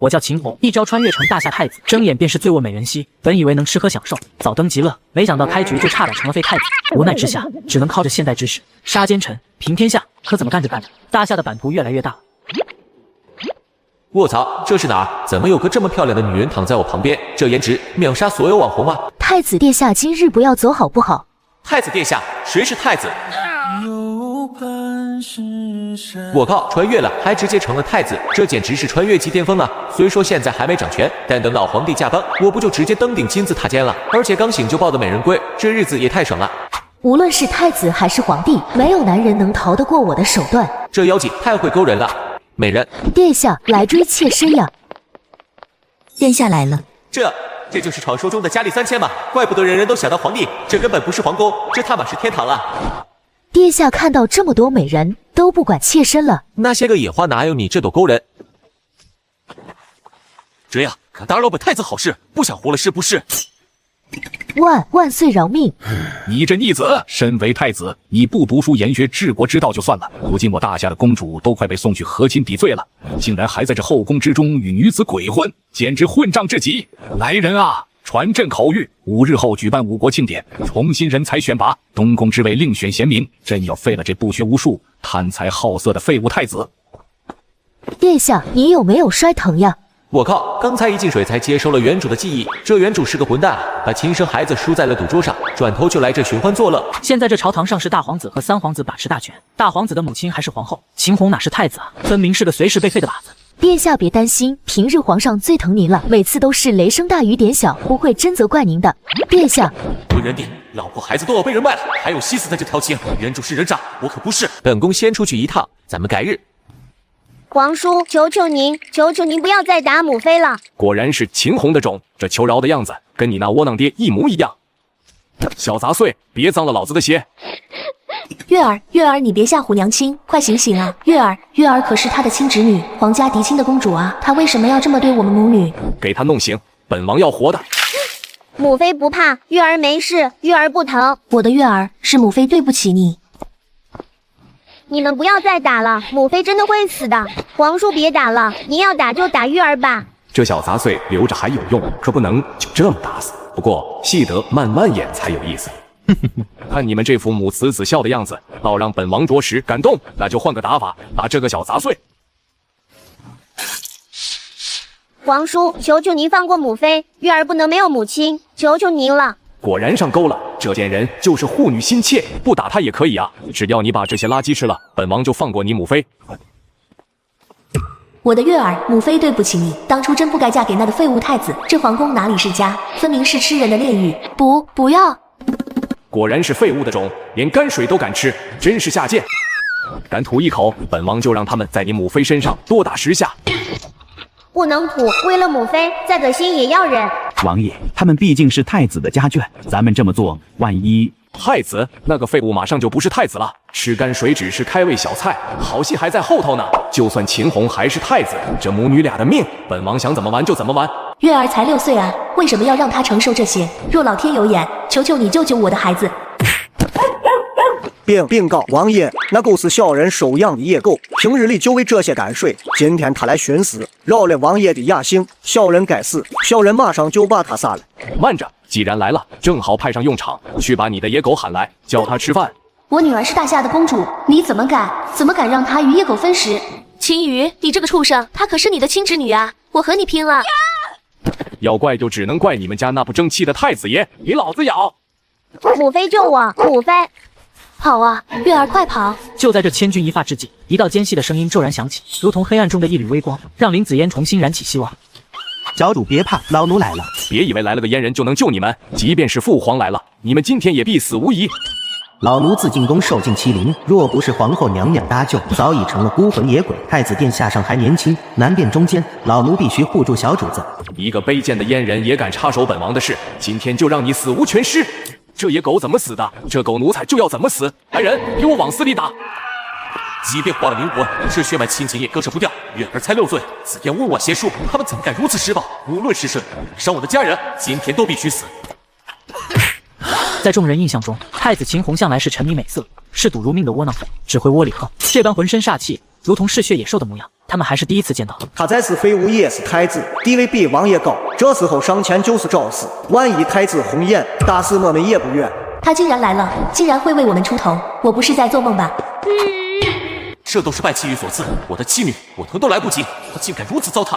我叫秦红，一朝穿越成大夏太子，睁眼便是醉卧美人膝。本以为能吃喝享受，早登极乐，没想到开局就差点成了废太子。无奈之下，只能靠着现代知识杀奸臣，平天下。可怎么干着干着，大夏的版图越来越大。卧槽，这是哪儿？怎么有个这么漂亮的女人躺在我旁边？这颜值秒杀所有网红啊！太子殿下今日不要走好不好？太子殿下，谁是太子？我靠，穿越了，还直接成了太子，这简直是穿越级巅峰啊！虽说现在还没掌权，但等老皇帝驾崩，我不就直接登顶金字塔尖了？而且刚醒就抱的美人归，这日子也太爽了！无论是太子还是皇帝，没有男人能逃得过我的手段。这妖精太会勾人了，美人，殿下来追妾身呀！殿下来了，这就是传说中的佳丽3000嘛？怪不得人人都想当皇帝，这根本不是皇宫，这他妈是天堂啊！殿下看到这么多美人，都不管妾身了。那些个野花哪有你这朵勾人？这样可打扰本太子好事，不想活了是不是？万岁饶命！你这逆子，身为太子，你不读书研学治国之道就算了，如今我大夏的公主都快被送去和亲抵罪了，竟然还在这后宫之中与女子鬼混，简直混账至极！来人啊！传朕口谕，5日后举办5国庆典，重新人才选拔，东宫之位另选贤明。朕要废了这不学无术、贪财好色的废物太子。殿下，你有没有摔疼呀？我靠！刚才一进水才接收了原主的记忆，这原主是个混蛋，把亲生孩子输在了赌桌上，转头就来这寻欢作乐。现在这朝堂上是大皇子和三皇子把持大权，大皇子的母亲还是皇后，秦红哪是太子啊，分明是个随时被废的靶子。殿下别担心，平日皇上最疼您了，每次都是雷声大雨点小，不会真责怪您的。殿下，混人弟，老婆孩子都要被人卖了，还有心思在这调情？原主是人渣，我可不是。本宫先出去一趟，咱们改日。皇叔，求求您不要再打母妃了。果然是秦红的种，这求饶的样子跟你那窝囊爹一模一样。小杂碎，别脏了老子的鞋。月儿，你别吓唬娘亲，快醒醒啊！月儿可是他的亲侄女，皇家嫡亲的公主啊，她为什么要这么对我们母女？给她弄醒，本王要活的。母妃不怕，月儿没事，月儿不疼。我的月儿，是母妃对不起你。你们不要再打了，母妃真的会死的。皇叔别打了，您要打就打月儿吧。这小杂碎留着还有用，可不能就这么打死。不过戏得慢慢演才有意思。看你们这副母慈子孝的样子，倒让本王着实感动。那就换个打法，打这个小杂碎。皇叔，求求您放过母妃，月儿不能没有母亲，求求您了。果然上钩了，这贱人就是护女心切，不打她也可以啊，只要你把这些垃圾吃了，本王就放过你母妃。我的月儿，母妃对不起你，当初真不该嫁给那个废物太子，这皇宫哪里是家，分明是吃人的炼狱。不要！果然是废物的种，连泔水都敢吃，真是下贱！敢吐一口，本王就让他们在你母妃身上多打10下。不能吐，为了母妃，再恶心也要忍。王爷，他们毕竟是太子的家眷，咱们这么做，万一……太子那个废物马上就不是太子了，吃干水只是开胃小菜，好戏还在后头呢。就算秦红还是太子，这母女俩的命，本王想怎么玩就怎么玩。月儿才6岁啊，为什么要让她承受这些？若老天有眼，求求你救救我的孩子！禀告王爷，那狗是小人收养的野狗，平日里就为这些泔水。今天他来寻死，扰了王爷的雅兴，小人该死，小人马上就把他杀了。慢着，既然来了，正好派上用场，去把你的野狗喊来，叫他吃饭。我女儿是大夏的公主，你怎么敢让她与野狗分食？秦羽，你这个畜生，她可是你的亲侄女啊！我和你拼了！要怪就只能怪你们家那不争气的太子爷，给老子咬！母妃救我，母妃！跑啊，月儿快跑！就在这千钧一发之际，一道尖细的声音骤然响起，如同黑暗中的一缕微光，让林子嫣重新燃起希望。教主别怕，老奴来了。别以为来了个阉人就能救你们，即便是父皇来了，你们今天也必死无疑。老奴自进宫受尽欺凌，若不是皇后娘娘搭救，早已成了孤魂野鬼。太子殿下尚还年轻，难辨忠奸，老奴必须护住小主子。一个卑贱的阉人也敢插手本王的事，今天就让你死无全尸！这野狗怎么死的？这狗奴才就要怎么死！来人，给我往死里打！即便花了灵魂，这血脉亲情也割舍不掉。月儿才6岁，子言问我邪术，他们怎么敢如此施暴？无论是谁伤我的家人，今天都必须死。在众人印象中，太子秦红向来是沉迷美色，嗜赌如命的窝囊废，只会窝里横。这般浑身煞气，如同嗜血野兽的模样，他们还是第一次见到。他再是废物也是太子，地位比王爷高，这时候上前就是找死。万一太子红眼，打死我们也不远。他竟然来了，竟然会为我们出头，我不是在做梦吧？这都是拜妻女所赐，我的妻女，我疼都来不及，他竟敢如此糟蹋。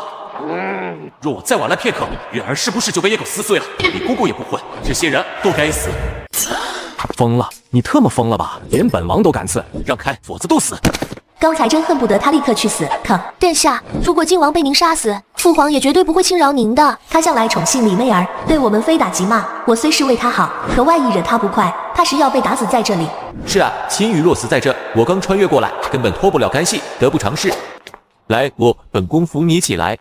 若我再晚来片刻，月儿是不是就被野狗撕碎了？李公公也不混，这些人都该死。疯了，你特么疯了吧？连本王都敢刺，让开，否则都死。刚才真恨不得他立刻去死。可殿下，如果靖王被您杀死，父皇也绝对不会轻饶您的。他向来宠幸李媚儿，对我们非打即骂。我虽是为他好，可万一惹他不快，他是要被打死在这里。是啊，秦羽若死在这，我刚穿越过来，根本脱不了干系，得不偿失。来，本宫扶你起来。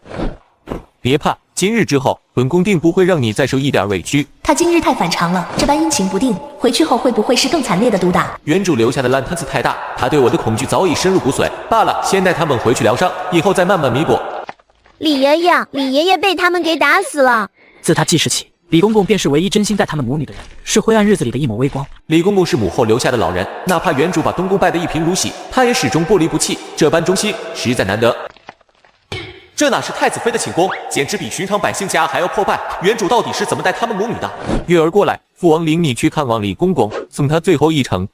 别怕，今日之后，本宫定不会让你再受一点委屈。他今日太反常了，这般阴晴不定，回去后会不会是更惨烈的毒打？原主留下的烂摊子太大，他对我的恐惧早已深入骨髓。罢了，先带他们回去疗伤，以后再慢慢弥补。李爷爷被他们给打死了。自他记事起，李公公便是唯一真心待他们母女的人，是灰暗日子里的一抹微光。李公公是母后留下的老人，哪怕原主把东宫败得一贫如洗，他也始终不离不弃，这般忠心实在难得。这哪是太子妃的寝宫，简直比寻常百姓家还要破败。原主到底是怎么待他们母女的？月儿过来，父王领你去看望李公公，送他最后一程。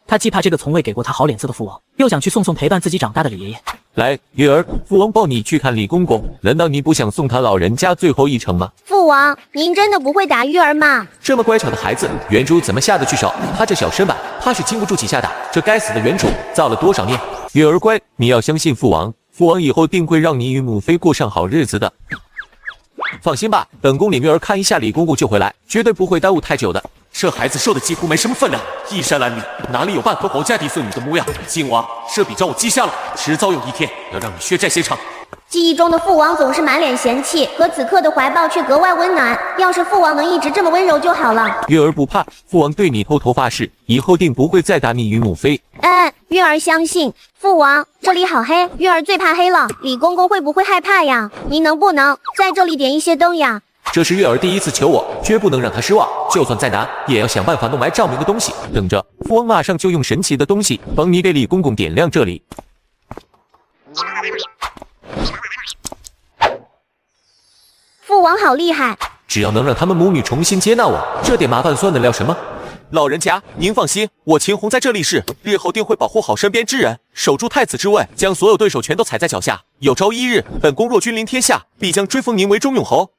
他既怕这个从未给过他好脸色的父王，又想去送陪伴自己长大的李爷爷。来，月儿，父王抱你去看李公公，难道你不想送他老人家最后一程吗？父王，您真的不会打月儿吗？这么乖巧的孩子，原主怎么下得去手？他这小身板，怕是经不住几下打。这该死的原主造了多少孽？月儿乖，你要相信父王。父王以后定会让你与母妃过上好日子的。放心吧，本宫领月儿看一下李公公就回来，绝对不会耽误太久的。这孩子瘦的几乎没什么分量，衣衫褴褛，哪里有半颗皇家嫡孙女的模样？靖王，这笔账我记下了，迟早有一天要让你血债血偿。记忆中的父王总是满脸嫌弃，可此刻的怀抱却格外温暖。要是父王能一直这么温柔就好了。月儿不怕，父王对你偷头发誓，以后定不会再打你与母妃。月儿相信父王。这里好黑，月儿最怕黑了。李公公会不会害怕呀？您能不能在这里点一些灯呀？这是月儿第一次求我，绝不能让她失望。就算再难，也要想办法弄来照明的东西。等着，父王马上就用神奇的东西帮你给李公公点亮这里。父王好厉害！只要能让他们母女重新接纳我，这点麻烦算得了什么？老人家，您放心，我秦红在这立誓，日后定会保护好身边之人，守住太子之位，将所有对手全都踩在脚下。有朝一日，本宫若君临天下，必将追封您为忠永侯。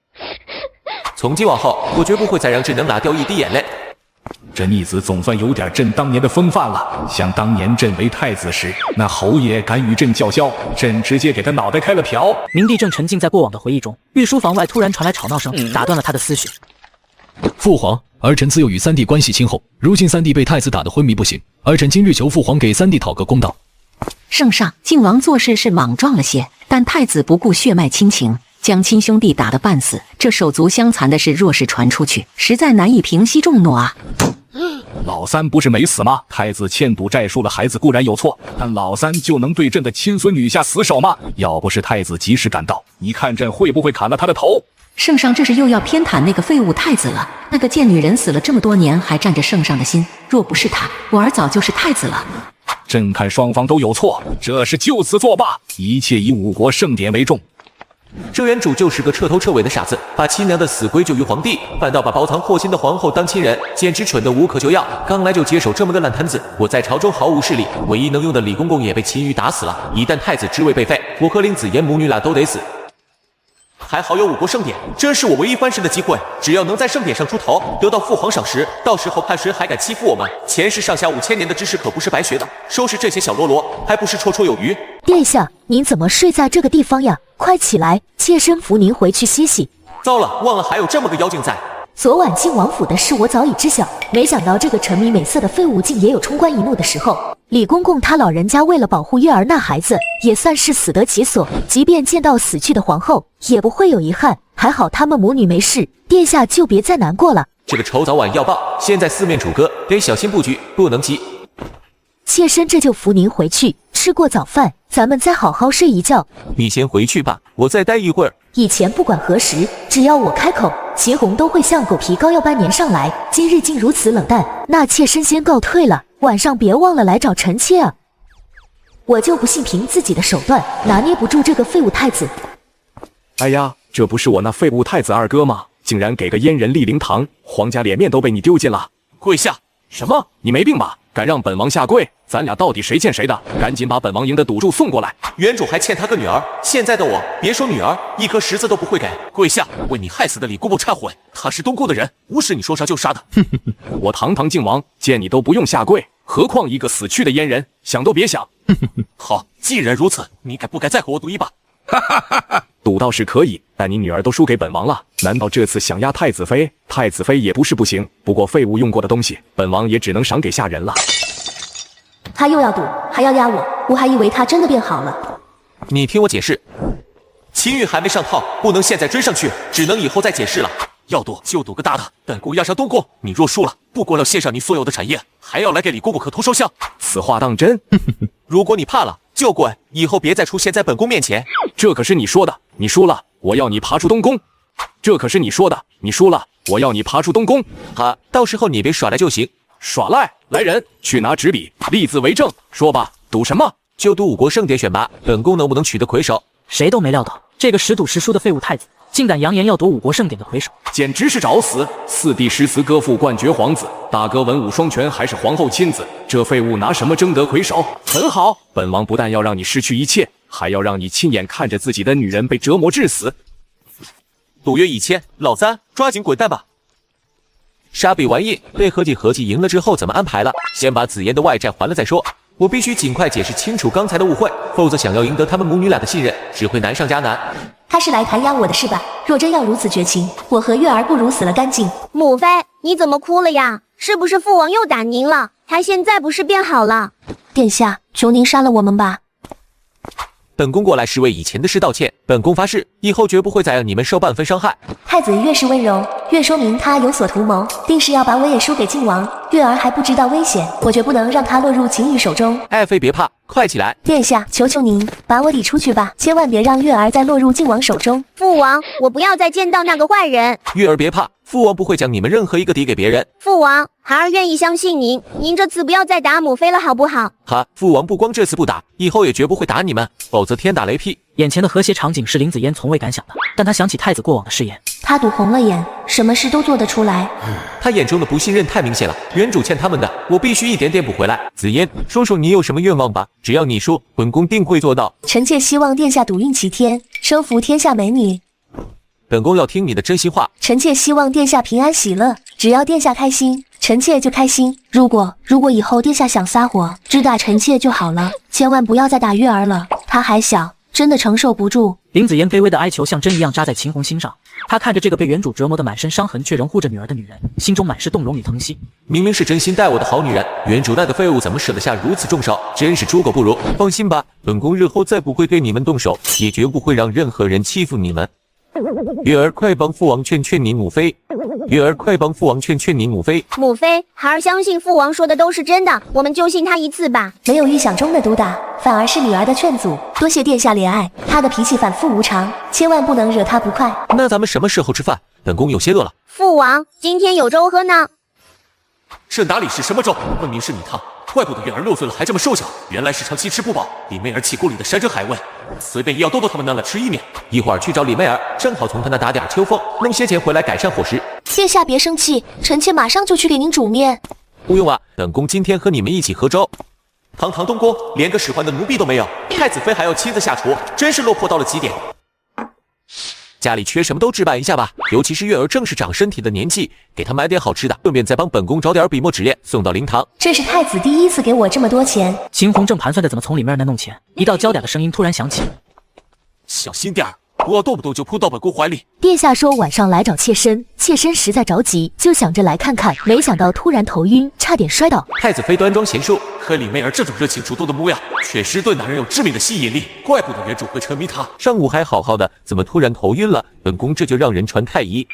从今往后，我绝不会再让智能拿掉一滴眼泪。这逆子总算有点朕当年的风范了。想当年朕为太子时，那侯爷敢与朕叫嚣，朕直接给他脑袋开了瓢。明帝正沉浸在过往的回忆中，御书房外突然传来吵闹声，打断了他的思绪。父皇，儿臣自幼与三弟关系亲厚，如今三弟被太子打得昏迷不醒，儿臣今日求父皇给三弟讨个公道。圣上，靖王做事是莽撞了些，但太子不顾血脉亲情，将亲兄弟打得半死，这手足相残的事若是传出去，实在难以平息众怒啊。老三不是没死吗？太子欠赌债输了，孩子固然有错，但老三就能对朕的亲孙女下死手吗？要不是太子及时赶到，你看朕会不会砍了他的头？圣上这是又要偏袒那个废物太子了。那个贱女人死了这么多年，还占着圣上的心，若不是她，我儿早就是太子了。朕看双方都有错，这是就此作罢，一切以5国盛典为重。这原主就是个彻头彻尾的傻子，把亲娘的死归咎于皇帝，反倒把包藏祸心的皇后当亲人，简直蠢得无可救药。刚来就接手这么个烂摊子，我在朝中毫无势力，唯一能用的李公公也被秦羽打死了。一旦太子之位被废，我和林子言母女俩都得死。还好有5国盛典，这是我唯一翻身的机会。只要能在盛典上出头，得到父皇赏识，到时候看谁还敢欺负我们。前世上下5000年的知识可不是白学的，收拾这些小喽啰还不是绰绰有余。殿下，您怎么睡在这个地方呀？快起来，妾身扶您回去歇息。糟了，忘了还有这么个妖精在。昨晚靖王府的事我早已知晓，没想到这个沉迷美色的废物竟也有冲冠一怒的时候。李公公他老人家为了保护月儿那孩子，也算是死得其所，即便见到死去的皇后，也不会有遗憾。还好他们母女没事，殿下就别再难过了。这个仇早晚要报，现在四面楚歌，得小心布局，不能急。妾身这就扶您回去，吃过早饭，咱们再好好睡一觉。你先回去吧，我再待一会儿。以前不管何时，只要我开口，秦红都会像狗皮膏药般粘上来。今日竟如此冷淡，那妾身先告退了。晚上别忘了来找臣妾啊。我就不信凭自己的手段拿捏不住这个废物太子。哎呀，这不是我那废物太子二哥吗？竟然给个阉人立灵堂，皇家脸面都被你丢尽了！跪下！什么？你没病吧？敢让本王下跪？咱俩到底谁欠谁的？赶紧把本王赢的赌注送过来！原主还欠他个女儿，现在的我别说女儿，一颗石子都不会给。跪下，为你害死的李姑姑忏悔！他是东宫的人，无视你说杀就杀的。我堂堂靖王，见你都不用下跪，何况一个死去的阉人？想都别想！好，既然如此，你该不该再和我赌一把？赌倒是可以，但你女儿都输给本王了，难道这次想压太子妃？太子妃也不是不行，不过废物用过的东西，本王也只能赏给下人了。他又要赌，还要压我，我还以为他真的变好了。你听我解释，秦玉还没上套，不能现在追上去，只能以后再解释了。要赌就赌个大的，本宫压上东宫，你若输了，不光要献上你所有的产业，还要来给李姑姑磕头烧香。此话当真？如果你怕了，就滚，以后别再出现在本宫面前。这可是你说的，你输了，我要你爬出东宫。这可是你说的，你输了，我要你爬出东宫。到时候你别耍赖就行。耍赖！来人，去拿纸笔，立字为证。说吧，赌什么？就赌5国盛典选拔，本宫能不能取得魁首？谁都没料到，这个时赌时输的废物太子，竟敢扬言要夺5国盛典的魁首，简直是找死！四弟诗词歌赋冠绝皇子，大哥文武双全，还是皇后亲子，这废物拿什么争得魁首？很好，本王不但要让你失去一切，还要让你亲眼看着自己的女人被折磨致死。赌约1000，老三抓紧滚蛋吧！沙比玩意被合计赢了之后怎么安排了？先把紫嫣的外债还了再说。我必须尽快解释清楚刚才的误会，否则想要赢得他们母女俩的信任，只会难上加难。他是来弹压我的是吧？若真要如此绝情，我和月儿不如死了干净。母妃，你怎么哭了呀？是不是父王又打您了？他现在不是变好了？殿下，求您杀了我们吧！本宫过来是为以前的事道歉，本宫发誓，以后绝不会再让你们受半分伤害。太子越是温柔，越说明他有所图谋，定是要把我也输给靖王。月儿还不知道危险，我绝不能让他落入秦羽手中。爱妃别怕，快起来！殿下，求求您把我抵出去吧，千万别让月儿再落入靖王手中。父王，我不要再见到那个坏人。月儿别怕，父王不会将你们任何一个抵给别人。父王，孩儿愿意相信您，您这次不要再打母妃了，好不好？父王不光这次不打，以后也绝不会打你们，否则天打雷劈。眼前的和谐场景是林子嫣从未敢想的，但他想起太子过往的誓言，他赌红了眼，什么事都做得出来。他眼中的不信任太明显了，原主欠他们的，我必须一点点补回来。紫嫣，说说你有什么愿望吧，只要你说，本宫定会做到。臣妾希望殿下赌运齐天，收服天下美女。本宫要听你的真心话。臣妾希望殿下平安喜乐，只要殿下开心，臣妾就开心。如果以后殿下想撒火，只打臣妾就好了，千万不要再打月儿了，她还小，真的承受不住。林子嫣卑微的哀求像针一样扎在秦红心上，她看着这个被原主折磨得满身伤痕却仍护着女儿的女人，心中满是动容与疼惜。明明是真心待我的好女人，原主那个废物怎么舍得下如此重手，真是猪狗不如。放心吧，本宫日后再不会对你们动手，也绝不会让任何人欺负你们。月儿，快帮父王劝劝你母妃！月儿，快帮父王劝劝你母妃！母妃，孩儿相信父王说的都是真的，我们就信他一次吧。没有预想中的毒打，反而是女儿的劝阻。多谢殿下怜爱，她的脾气反复无常，千万不能惹她不快。那咱们什么时候吃饭？本宫有些饿了。父王，今天有粥喝呢。这哪里是什么粥，分明是米汤。怪不得月儿6岁了还这么瘦小，原来是长期吃不饱。李媚儿气锅里的山珍海味，随便也要逗逗他们那了吃一面。一会儿去找李媚儿，正好从她那打点秋风，弄些钱回来改善伙食。殿下别生气，臣妾马上就去给您煮面。不用啊，本宫今天和你们一起喝粥。堂堂东宫连个使唤的奴婢都没有，太子妃还要亲自下厨，真是落魄到了极点。家里缺什么都置办一下吧，尤其是月儿正是长身体的年纪，给她买点好吃的，顺便再帮本宫找点笔墨纸砚送到灵堂。这是太子第一次给我这么多钱。秦红正盘算着怎么从里面那弄钱，一道娇嗲的声音突然响起：“小心点儿，不要动不动就扑到本宫怀里。”殿下说晚上来找妾身，妾身实在着急，就想着来看看，没想到突然头晕，差点摔倒。太子妃端庄贤淑，可李媚儿这种热情主动的模样，确实对男人有致命的吸引力，怪不得原主会沉迷她。上午还好好的，怎么突然头晕了？本宫这就让人传太医。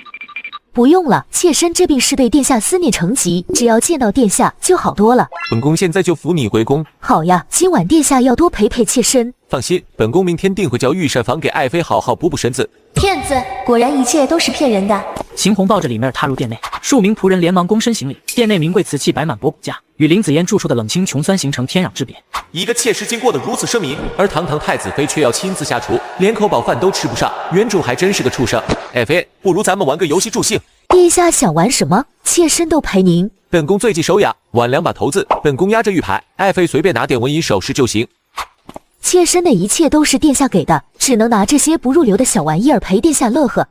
不用了，妾身这病是对殿下思念成疾，只要见到殿下就好多了。本宫现在就扶你回宫。好呀，今晚殿下要多陪陪妾身。放心，本宫明天定会叫御膳房给爱妃好好补补身子。骗子，果然一切都是骗人的。秦红抱着李媚儿踏入殿内，数名仆人连忙躬身行礼。殿内名贵瓷器摆满博古架，与林子嫣住处的冷清穷酸形成天壤之别。一个妾室竟过得如此奢靡，而堂堂太子妃却要亲自下厨，连口饱饭都吃不上，原主还真是个畜生。爱妃，不如咱们玩个游戏助兴。殿下想玩什么？妾身都陪您。本宫最忌手痒，碗2把头子，本宫压着玉牌，爱妃随便拿点纹银首饰就行。妾身的一切都是殿下给的，只能拿这些不入流的小玩意儿陪殿下乐呵。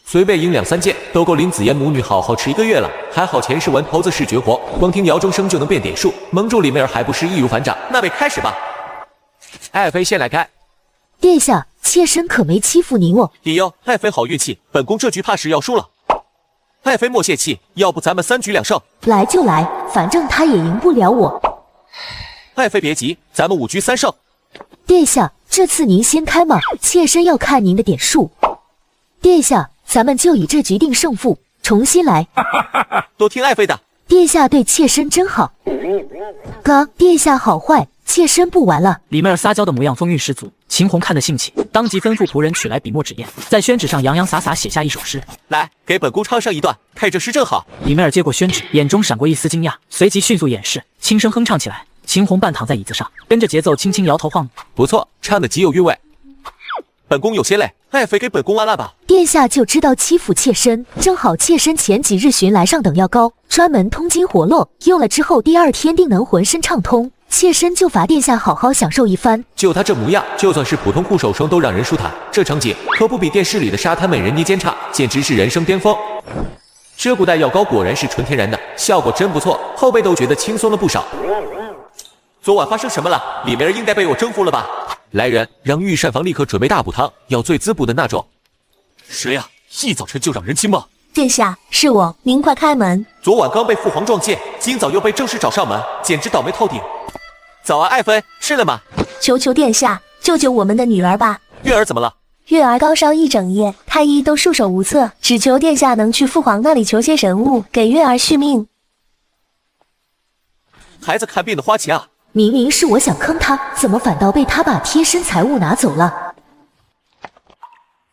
随便赢2、3件，都够林子嫣母女好好吃1个月了。还好前世玩头子是绝活，光听姚钟声就能变点数，蒙住里面还不是易如反掌。那便开始吧。爱妃先来开。殿下，妾身可没欺负您哦。理由，爱妃好运气，本宫这局怕是要输了。爱妃莫泄气，要不咱们3局2胜。来就来，反正他也赢不了我。爱妃别急，咱们5局3胜。殿下，这次您先开嘛，妾身要看您的点数。殿下，咱们就以这局定胜负，重新来。都听爱妃的。殿下对妾身真好。哥，殿下好坏，妾身不玩了。李媚儿撒娇的模样风韵十足，秦红看得兴起，当即吩咐仆人取来笔墨纸砚，在宣纸上洋洋洒洒写下一首诗。来，给本宫唱上一段，配这诗正好。李媚儿接过宣纸，眼中闪过一丝惊讶，随即迅速掩饰，轻声哼唱起来。秦红半躺在椅子上，跟着节奏轻轻摇头晃脑。不错，唱得极有韵味。本宫有些累，爱妃给本宫按按吧。殿下就知道欺负妾身，正好妾身前几日寻来上等药膏，专门通经活络，用了之后第2天定能浑身畅通。妾身就罚殿下好好享受一番。就她这模样，就算是普通护手霜都让人舒坦，这场景可不比电视里的沙滩美人捏肩差，简直是人生巅峰。这古代药膏果然是纯天然的，效果真不错，后背都觉得轻松了不少。昨晚发生什么了？李媚儿应该被我征服了吧？来人，让御膳房立刻准备大补汤，要最滋补的那种。谁呀？一早晨就让人惊吗？殿下，是我，您快开门。昨晚刚被父皇撞见，今早又被正室找上门，简直倒霉透顶。早啊，爱妃，吃了吗？求求殿下，救救我们的女儿吧！月儿怎么了？月儿高烧一整夜，太医都束手无策，只求殿下能去父皇那里求些神物，给月儿续命。孩子看病的花钱啊！明明是我想坑他，怎么反倒被他把贴身财物拿走了？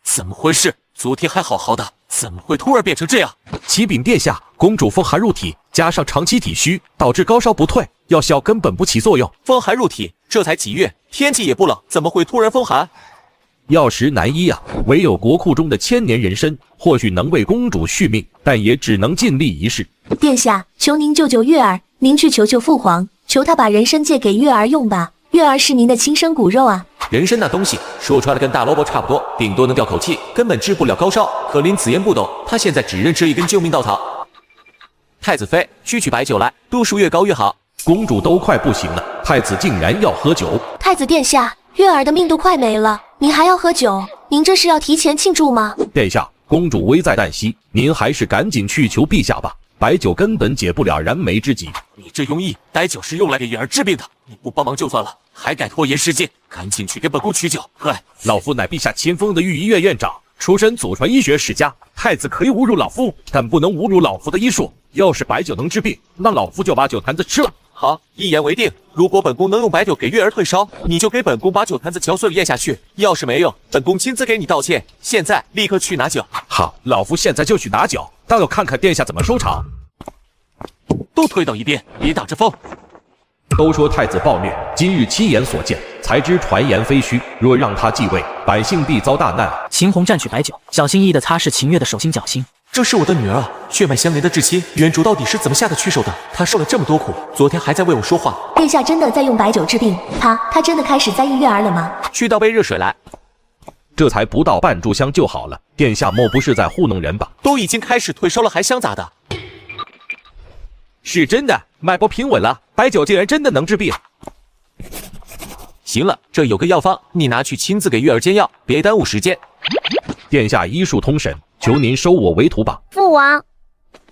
怎么回事？昨天还好好的，怎么会突然变成这样？启禀殿下，公主风寒入体，加上长期体虚，导致高烧不退，药效根本不起作用。风寒入体，这才几月，天气也不冷，怎么会突然风寒？药石难医啊，唯有国库中的千年人参，或许能为公主续命，但也只能尽力一试。殿下，求您救救月儿，您去求求父皇，求他把人参借给月儿用吧。月儿是您的亲生骨肉啊。人参那东西说穿了跟大萝卜差不多，顶多能吊口气，根本治不了高烧。可林子嫣不懂，她现在只认这一根救命稻草。太子妃，去取白酒来，度数越高越好。公主都快不行了，太子竟然要喝酒。太子殿下，月儿的命都快没了，您还要喝酒？您这是要提前庆祝吗？殿下，公主危在旦夕，您还是赶紧去求陛下吧。白酒根本解不了燃眉之急。你这庸医，白酒是用来给月儿治病的，你不帮忙就算了，还敢拖延时间，赶紧去给本宫取酒。来，老夫乃陛下亲封的御医院院长，出身祖传医学世家，太子可以侮辱老夫，但不能侮辱老夫的医术。要是白酒能治病，那老夫就把酒坛子吃了。好，一言为定。如果本宫能用白酒给月儿退烧，你就给本宫把酒坛子嚼碎了咽下去。要是没用，本宫亲自给你道歉。现在立刻去拿酒。好，老夫现在就去拿酒，倒要看看殿下怎么收场。都推到一边，别打着风。都说太子暴虐，今日亲眼所见，才知传言非虚。若让他继位，百姓必遭大难。秦红蘸取白酒，小心翼翼地擦拭秦月的手心脚心。这是我的女儿啊，血脉相连的至亲，原主到底是怎么下的屈手的？她受了这么多苦，昨天还在为我说话。殿下真的在用白酒治病？他真的开始在意月儿了吗？去倒杯热水来。这才不到半炷香就好了，殿下莫不是在糊弄人吧？都已经开始退烧了，还想咋的？是真的，脉搏平稳了，白酒竟然真的能治病。行了，这有个药方，你拿去亲自给月儿煎药，别耽误时间。殿下医术通神，求您收我为徒吧。父王，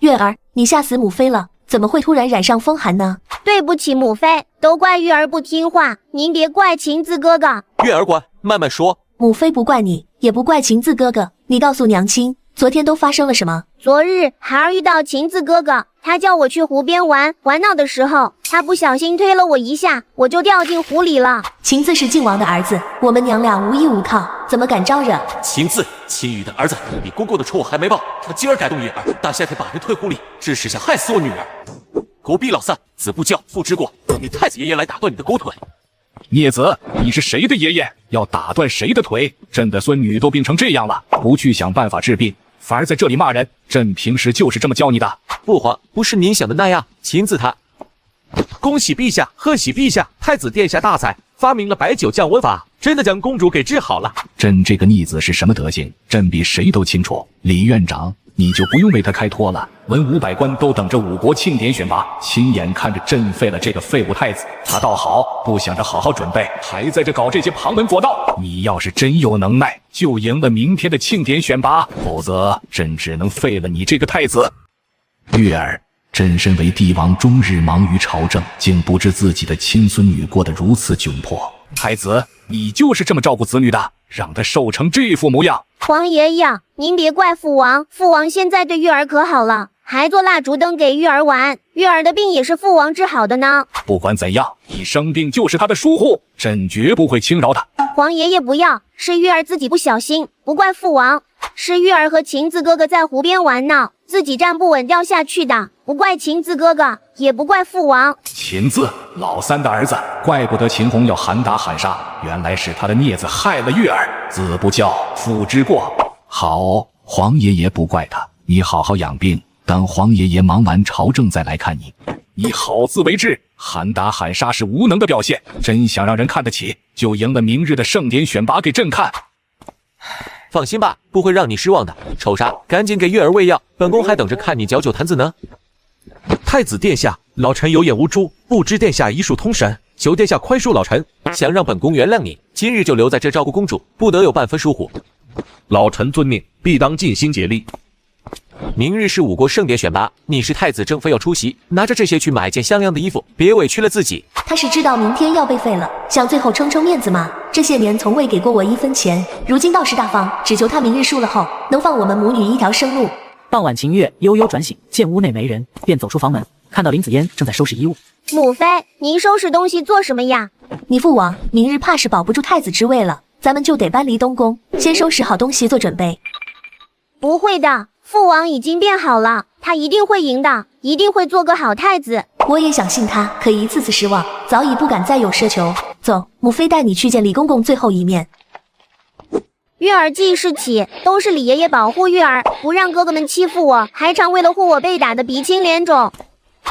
月儿，你吓死母妃了，怎么会突然染上风寒呢？对不起母妃，都怪月儿不听话，您别怪晴子哥哥。月儿乖，慢慢说。母妃不怪你，也不怪晴子哥哥，你告诉娘亲，昨天都发生了什么？昨日孩儿遇到晴子哥哥，他叫我去湖边玩闹的时候，他不小心推了我一下，我就掉进湖里了。晴子是靖王的儿子，我们娘俩无依无靠，怎么敢招惹？晴子，秦羽的儿子，比公公的仇我还没报，他今儿敢动月儿，大夏天把人推湖里，这是想害死我女儿。狗逼老三，子不教，父之过，等你太子爷爷来打断你的狗腿。孽子，你是谁的爷爷？要打断谁的腿？朕的孙女都病成这样了，不去想办法治病，反而在这里骂人，朕平时就是这么教你的。父皇，不是您想的那样，亲自他。恭喜陛下，贺喜陛下！太子殿下大才，发明了白酒降温法，真的将公主给治好了。朕这个逆子是什么德行？朕比谁都清楚。李院长，你就不用为他开脱了。文武百官都等着五国庆典选拔，亲眼看着朕废了这个废物太子，他倒好，不想着好好准备，还在这搞这些旁门左道。你要是真有能耐，就赢了明天的庆典选拔，否则朕只能废了你这个太子。月儿，朕身为帝王，终日忙于朝政，竟不知自己的亲孙女过得如此窘迫。太子，你就是这么照顾子女的，让她瘦成这副模样。皇爷爷，您别怪父王，父王现在对玉儿可好了，还做蜡烛灯给玉儿玩，玉儿的病也是父王治好的呢。不管怎样，一生病就是他的疏忽，朕绝不会轻饶他。皇爷爷不要，是玉儿自己不小心，不怪父王。是玉儿和晴子哥哥在湖边玩闹，自己站不稳掉下去的，不怪晴子哥哥，也不怪父王。秦子，老三的儿子，怪不得秦红要喊打喊杀，原来是他的孽子害了月儿。子不教，父之过。好，皇爷爷不怪他，你好好养病，等皇爷爷忙完朝政再来看你。你好自为之，喊打喊杀是无能的表现，真想让人看得起，就赢了明日的盛典选拔给朕看。放心吧，不会让你失望的。丑杀，赶紧给月儿喂药，本宫还等着看你嚼酒坛子呢。太子殿下，老臣有眼无珠，不知殿下医术通神，求殿下宽恕老臣。想让本宫原谅你，今日就留在这照顾公主，不得有半分疏忽。老臣遵命，必当尽心竭力。明日是五国盛典选拔，你是太子正非要出席，拿着这些去买件像样的衣服，别委屈了自己。他是知道明天要被废了，想最后撑撑面子嘛。这些年从未给过我1分钱，如今倒是大方，只求他明日输了后能放我们母女一条生路。傍晚，秦月悠悠转醒，见屋内没人，便走出房门，看到林子嫣正在收拾衣物。母妃，您收拾东西做什么呀？你父王明日怕是保不住太子之位了，咱们就得搬离东宫，先收拾好东西做准备。不会的，父王已经变好了，他一定会赢的，一定会做个好太子。我也想信他，可一次次失望，早已不敢再有奢求。走，母妃带你去见李公公最后一面。月儿记事起，都是李爷爷保护月儿，不让哥哥们欺负我，还常为了护我被打得鼻青脸肿。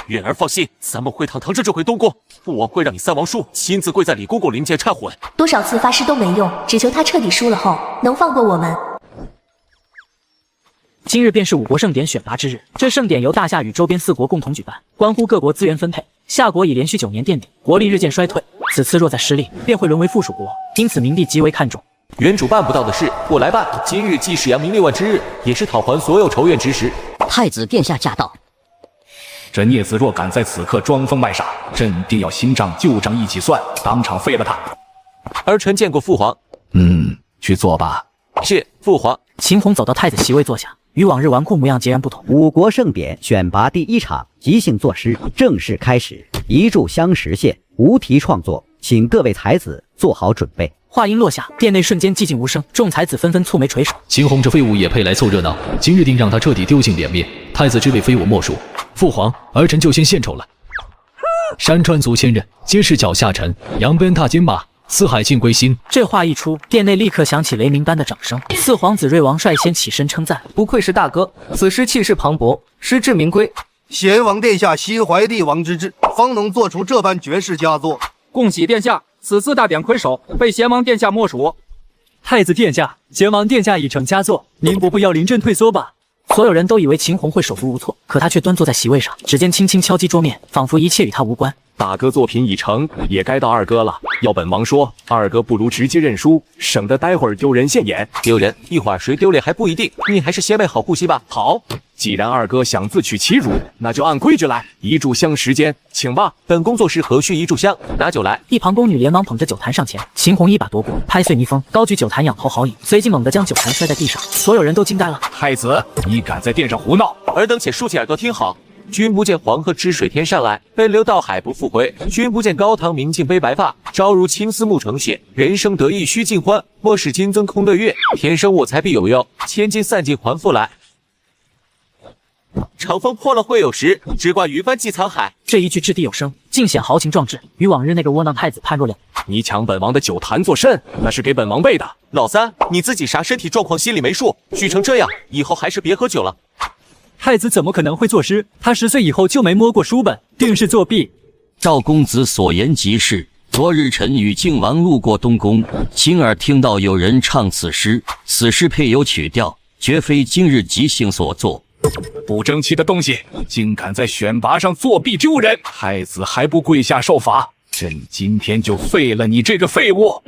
月儿放心，咱们会堂堂这回东宫，父王会让你三王叔亲自跪在李公公灵前忏悔。多少次发誓都没用，只求他彻底输了后能放过我们。今日便是五国盛典选拔之日，这盛典由大夏与周边4国共同举办，关乎各国资源分配。夏国已连续9年垫底，国力日渐衰退，此次若再失利，便会沦为附属国，因此明帝极为看重。原主办不到的事，我来办。今日既是扬名立万之日，也是讨还所有仇怨之时。太子殿下驾到。这孽子若敢在此刻装疯卖傻，朕定要新账旧账一起算，当场废了他。儿臣见过父皇。去做吧。是，父皇。秦红走到太子席位坐下，与往日纨绔模样截然不同。五国盛典选拔第1场即兴作诗正式开始，一炷香实现，无题创作，请各位才子做好准备。话音落下，殿内瞬间寂静无声，众才子纷纷蹙眉垂首。秦红这废物也配来凑热闹？今日定让他彻底丢尽脸面，太子之位非我莫属。父皇，儿臣就先献丑了。山川族千仞，皆是脚下尘，扬鞭踏金马，四海尽归心。这话一出，殿内立刻响起雷鸣般的掌声。四皇子瑞王率先起身称赞：不愧是大哥，此诗气势磅礴，实至名归。贤王殿下心怀帝王之志，方能做出这般绝世佳作。恭喜殿下，此次大典魁首被贤王殿下莫属。太子殿下，贤王殿下已成佳作，您不要临阵退缩吧？所有人都以为秦红会手足无措，可他却端坐在席位上，指尖轻轻敲击桌面，仿佛一切与他无关。大哥作品已成，也该到二哥了。要本王说，二哥不如直接认输，省得待会儿丢人现眼。丢人，一会儿谁丢脸还不一定。你还是先备好护膝吧。好，既然二哥想自取其辱，那就按规矩来。一炷香时间，请吧。本宫作诗何须一炷香？拿酒来。一旁宫女连忙捧着酒坛上前，秦红一把夺过，拍碎泥封，高举酒坛仰头豪饮，随即猛地将酒坛摔在地上，所有人都惊呆了。太子，你敢在殿上胡闹？尔等且竖起耳朵听好。君不见黄河之水天上来，奔流到海不复回。君不见高堂明镜悲白发，朝如青丝暮成雪。人生得意须尽欢，莫使金樽空对月。天生我材必有用，千金散尽还复来。长风破浪会有时，直挂鱼帆济沧海。这一句掷地有声，尽显豪情壮志，与往日那个窝囊太子判若两。你抢本王的酒坛作甚？那是给本王备的。老三，你自己啥身体状况心里没数？许成这样，以后还是别喝酒了。太子怎么可能会作诗？他10岁以后就没摸过书本，定是作弊。赵公子所言极是。昨日臣与靖王路过东宫，亲耳听到有人唱此诗，此诗配有曲调，绝非今日即兴所作。不争气的东西，竟敢在选拔上作弊丢人！太子还不跪下受罚，朕今天就废了你这个废物！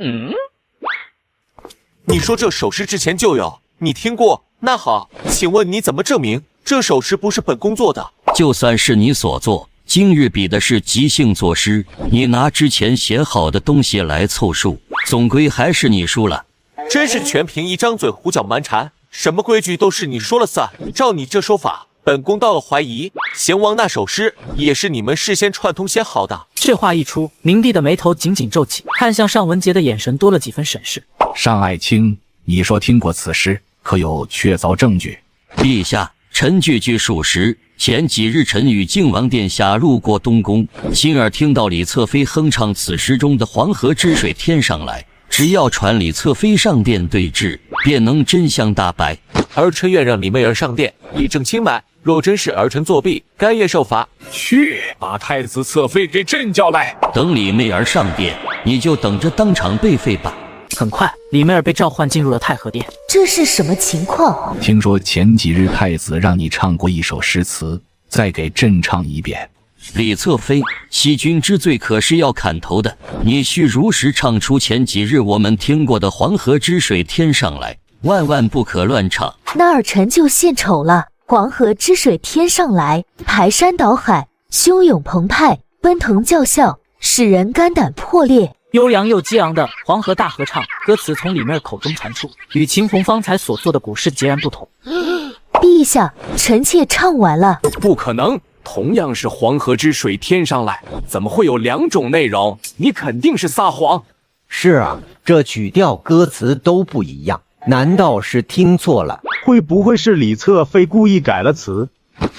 你说这首诗之前就有，你听过？那好，请问你怎么证明这首诗不是本宫做的？就算是你所作，今日比的是即兴作诗，你拿之前写好的东西来凑数，总归还是你输了。真是全凭一张嘴胡搅蛮缠，什么规矩都是你说了算。照你这说法，本宫倒了怀疑，贤王那首诗也是你们事先串通写好的。这话一出，明帝的眉头紧紧皱起，看向尚文杰的眼神多了几分审视。尚爱卿，你说听过此诗，可有确凿证据？陛下，臣句句属实。前几日，臣与靖王殿下路过东宫，亲耳听到李侧妃哼唱此诗中的“黄河之水天上来”，只要传李侧妃上殿对质，便能真相大白。儿臣愿让李媚儿上殿，以正清白。若真是儿臣作弊，甘愿受罚。去，把太子侧妃给朕叫来。等李媚儿上殿，你就等着当场被废吧。很快，李媚儿被召唤进入了太和殿。这是什么情况？听说前几日太子让你唱过一首诗词，再给朕唱一遍。李侧妃，欺君之罪可是要砍头的。你需如实唱出前几日我们听过的“黄河之水天上来”，万万不可乱唱。那儿臣就献丑了。黄河之水天上来，排山倒海，汹涌澎湃，奔腾叫嚣，使人肝胆破裂。悠扬又激昂的黄河大合唱，歌词从李媚儿口中传出，与秦红方才所做的古诗截然不同。陛下，臣妾唱完了。不可能，同样是黄河之水天上来，怎么会有2种内容？你肯定是撒谎。是啊，这曲调歌词都不一样，难道是听错了？会不会是李侧妃故意改了词？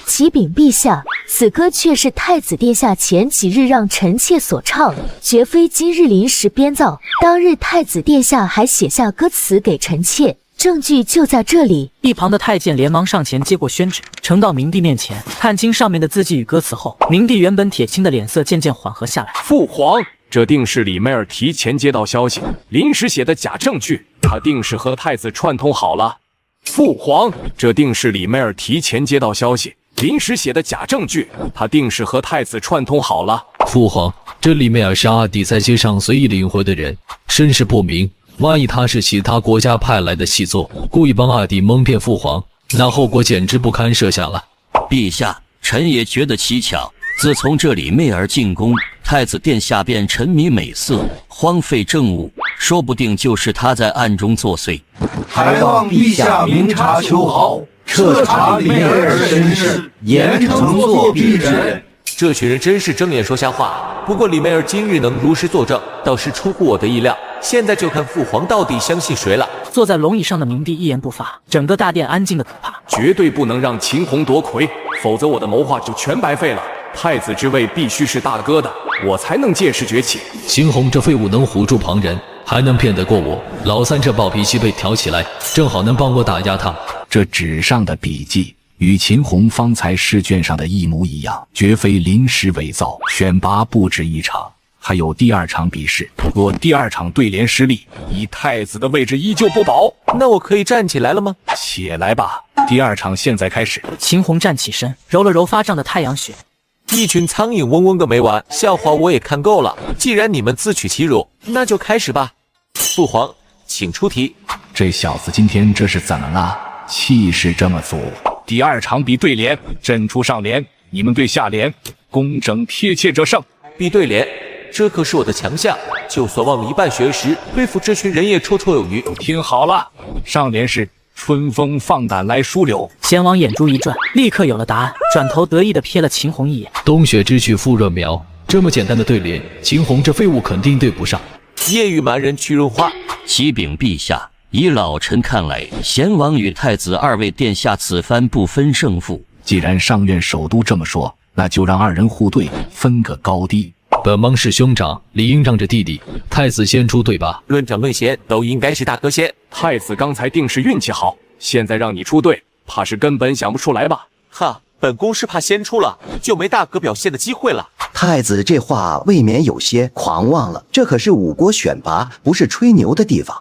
启禀陛下，此歌却是太子殿下前几日让臣妾所唱，绝非今日临时编造。当日太子殿下还写下歌词给臣妾，证据就在这里。一旁的太监连忙上前接过宣旨，呈到明帝面前。看清上面的字迹与歌词后，明帝原本铁青的脸色渐渐缓和下来。父皇，这定是李媚儿提前接到消息，临时写的假证据，他定是和太子串通好了。父皇，这定是李媚儿提前接到消息，临时写的假证据，他定是和太子串通好了。父皇，这李媚儿是阿弟在街上随意领回的人，身世不明，万一他是其他国家派来的细作，故意帮阿弟蒙骗父皇，那后果简直不堪设想了。陛下，臣也觉得蹊跷。自从这李媚儿进宫，太子殿下便沉迷美色，荒废政务，说不定就是他在暗中作祟。还望陛下明察秋毫，彻查李媚儿身世，严惩作弊之人。这群人真是睁眼说瞎话。不过李媚儿今日能如实作证，倒是出乎我的意料。现在就看父皇到底相信谁了。坐在龙椅上的明帝一言不发，整个大殿安静的可怕。绝对不能让秦红夺魁，否则我的谋划就全白费了。太子之位必须是大哥的，我才能届时崛起。秦红这废物能唬住旁人，还能骗得过我？老三这暴脾气被挑起来，正好能帮我打压他。这纸上的笔记与秦红方才试卷上的一模一样，绝非临时伪造。选拔不止一场，还有第2场比试。若第2场对联失利，以太子的位置依旧不保。那我可以站起来了吗？起来吧，第2场现在开始。秦红站起身，揉了揉发胀的太阳穴。一群苍蝇嗡嗡个没完，笑话我也看够了。既然你们自取其辱，那就开始吧。父皇，请出题。这小子今天这是怎么了？气势这么足。第2场比对联，朕出上联，你们对下联，工整贴切者胜。比对联，这可是我的强项，就算忘了一半学识，对付这群人也绰绰有余。听好了，上联是春风放胆来疏柳。贤王眼珠一转，立刻有了答案，转头得意地瞥了秦红一眼。冬雪之曲复润苗，这么简单的对联，秦红这废物肯定对不上。夜雨蛮人去润花。启禀陛下，以老臣看来，贤王与太子2位殿下此番不分胜负，既然上院首都这么说，那就让二人互对，分个高低。本王是兄长，理应让着弟弟。太子先出队吧。论长论贤，都应该是大哥先。太子刚才定是运气好，现在让你出队，怕是根本想不出来吧？哈，本宫是怕先出了，就没大哥表现的机会了。太子这话未免有些狂妄了，这可是5国选拔，不是吹牛的地方。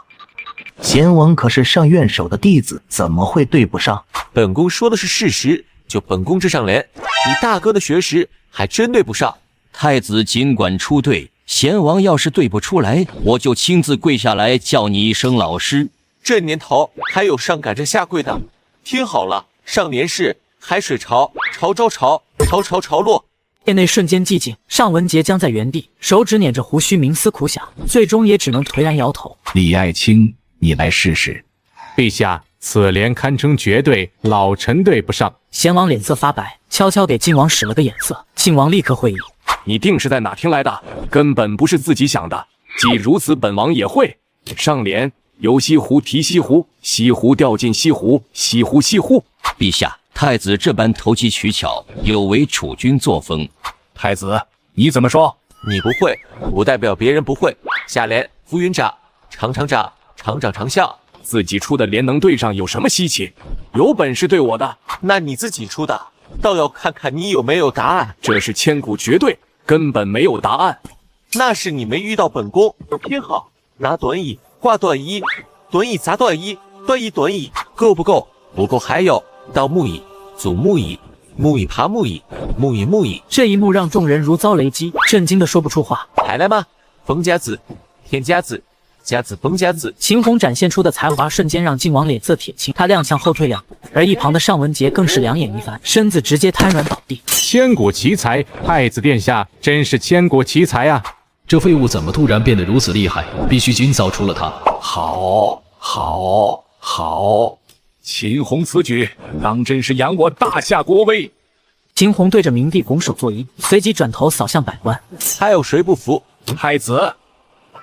贤王可是上院首的弟子，怎么会对不上？本宫说的是事实，就本宫这上联，你大哥的学识还真对不上。太子尽管出队，贤王要是对不出来，我就亲自跪下来叫你一声老师。这年头还有上赶着下跪的，听好了，上联是海水潮，潮招潮，潮潮潮落。殿内瞬间寂静，尚文杰僵在原地，手指捻着胡须，冥思苦想，最终也只能颓然摇头。李爱卿，你来试试。陛下，此联堪称绝对，老臣对不上。贤王脸色发白，悄悄给晋王使了个眼色。晋王立刻会意。你定是在哪听来的？根本不是自己想的。既如此，本王也会。上联游西湖提西湖，西湖掉进西湖，西湖西湖。陛下，太子这般投机取巧，有违储君作风。太子，你怎么说？你不会，不代表别人不会。下联浮云掌，长长掌，长掌长项。自己出的联能对上有什么稀奇？有本事对我的，那你自己出的，倒要看看你有没有答案。这是千古绝对，根本没有答案。那是你没遇到本宫。偏好拿短椅挂短衣，短椅砸短衣，短椅短椅，够不够？不够还有倒木椅、祖木椅、木椅爬木椅、木椅木椅。这一幕让众人如遭雷击，震惊的说不出话。还来吗？冯家子、田家子。家子崩家子，秦红展现出的才华瞬间让晋王脸色铁青，他踉跄后退2步，而一旁的尚文杰更是两眼一翻，身子直接瘫软倒地。千古奇才，太子殿下真是千古奇才啊！这废物怎么突然变得如此厉害？必须尽早除了他。好，秦红此举当真是扬我大夏国威。秦红对着明帝拱手作揖，随即转头扫向百官。还有谁不服？太子，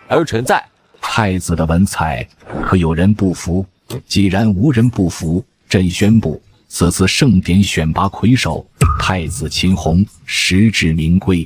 儿臣在。太子的文采，可有人不服？既然无人不服，朕宣布，此次盛典选拔魁首，太子秦红实至名归。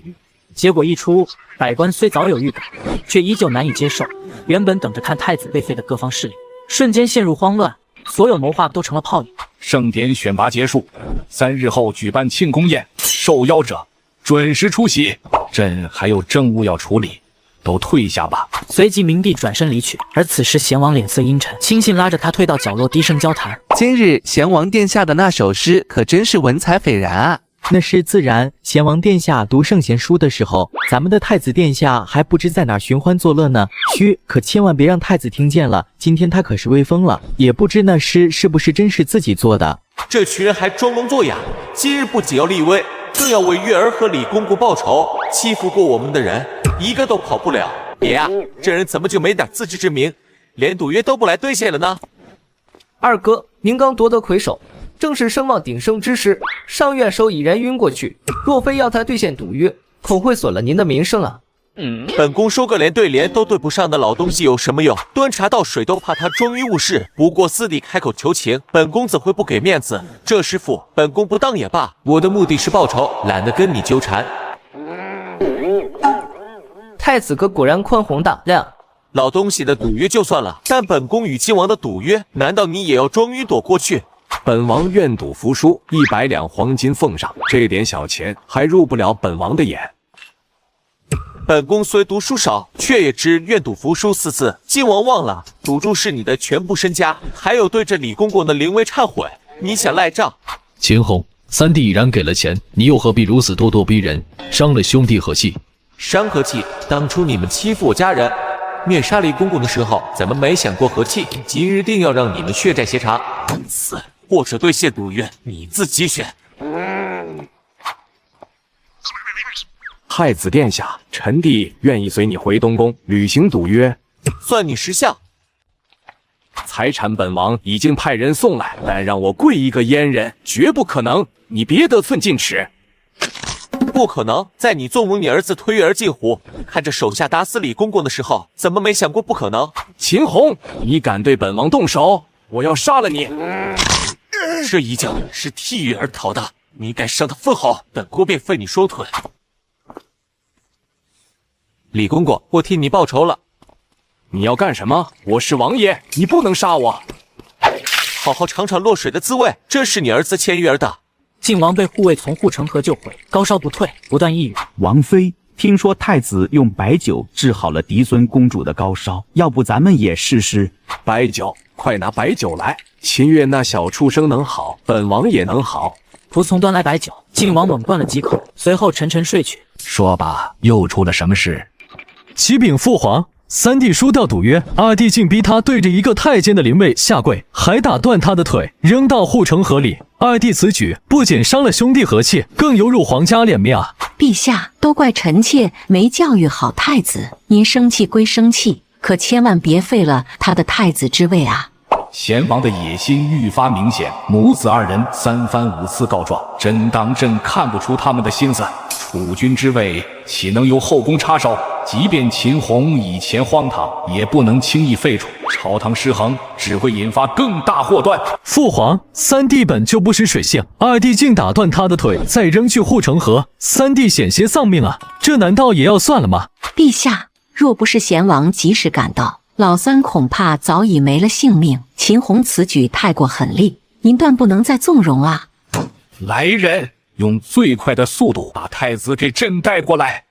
结果一出，百官虽早有预感，却依旧难以接受。原本等着看太子被废的各方势力，瞬间陷入慌乱，所有谋划都成了泡影。盛典选拔结束，3日后举办庆功宴，受邀者准时出席。朕还有政务要处理。都退下吧。随即明帝转身离去，而此时贤王脸色阴沉，亲信拉着他退到角落，低声交谈。今日贤王殿下的那首诗可真是文采斐然啊！那是自然，贤王殿下读圣贤书的时候，咱们的太子殿下还不知在哪寻欢作乐呢。嘘，可千万别让太子听见了，今天他可是威风了，也不知那诗是不是真是自己做的。这群人还装聋作哑，今日不仅要立威，更要为月儿和李公公报仇。欺负过我们的人，一个都跑不了。爷啊，这人怎么就没点自知之明，连赌约都不来兑现了呢？二哥，您刚夺得魁首，正是声望鼎盛之时，上院首已然晕过去，若非要他兑现赌约，恐会损了您的名声啊。本宫收个连对联都对不上的老东西有什么用？端茶倒水都怕他装晕误事，不过私底开口求情，本宫怎会不给面子？这师傅，本宫不当也罢，我的目的是报仇，懒得跟你纠缠。太子哥果然宽宏大量，老东西的赌约就算了，但本宫与靖王的赌约，难道你也要装晕躲过去？本王愿赌服输，100两黄金奉上，这点小钱还入不了本王的眼。本宫虽读书少，却也知愿赌服输4字。靖王忘了，赌注是你的全部身家，还有对着李公公的临危忏悔，你想赖账？秦红，三弟已然给了钱，你又何必如此咄咄逼人，伤了兄弟和气？伤和气？当初你们欺负我家人，灭杀李公公的时候，怎么没想过和气？今日定要让你们血债血偿，死或者兑现赌约，你自己选。太子殿下，臣弟愿意随你回东宫履行赌约，算你识相。财产本王已经派人送来，但让我跪一个阉人，绝不可能。你别得寸进尺。不可能！在你纵容你儿子推月而进湖，看着手下打死李公公的时候，怎么没想过不可能？秦红，你敢对本王动手，我要杀了你！这一脚是替月而逃的。你敢伤他分毫，本宫便废你双腿。李公公，我替你报仇了。你要干什么？我是王爷，你不能杀我。好好尝尝落水的滋味，这是你儿子千玉儿的。靖王被护卫从护城河救回，高烧不退，不断抑郁。王妃，听说太子用白酒治好了嫡孙公主的高烧，要不咱们也试试？白酒，快拿白酒来！秦月那小畜生能好，本王也能好。仆从端来白酒，靖王猛灌了几口，随后沉沉睡去。说吧，又出了什么事？启禀父皇，三弟输掉赌约，二弟竟逼他对着一个太监的灵位下跪，还打断他的腿，扔到护城河里。二弟此举不仅伤了兄弟和气，更有辱皇家脸面啊！陛下，都怪臣妾没教育好太子。您生气归生气，可千万别废了他的太子之位啊！贤王的野心愈发明显，母子二人3番5次告状，真当朕看不出他们的心思。储君之位岂能由后宫插手？即便秦弘以前荒唐，也不能轻易废除。朝堂失衡，只会引发更大祸端。父皇，三弟本就不识水性，二弟竟打断他的腿，再扔去护城河，三弟险些丧命啊！这难道也要算了吗？陛下，若不是贤王及时赶到，老三恐怕早已没了性命。秦弘此举太过狠厉，您断不能再纵容啊！来人，用最快的速度把太子给朕带过来。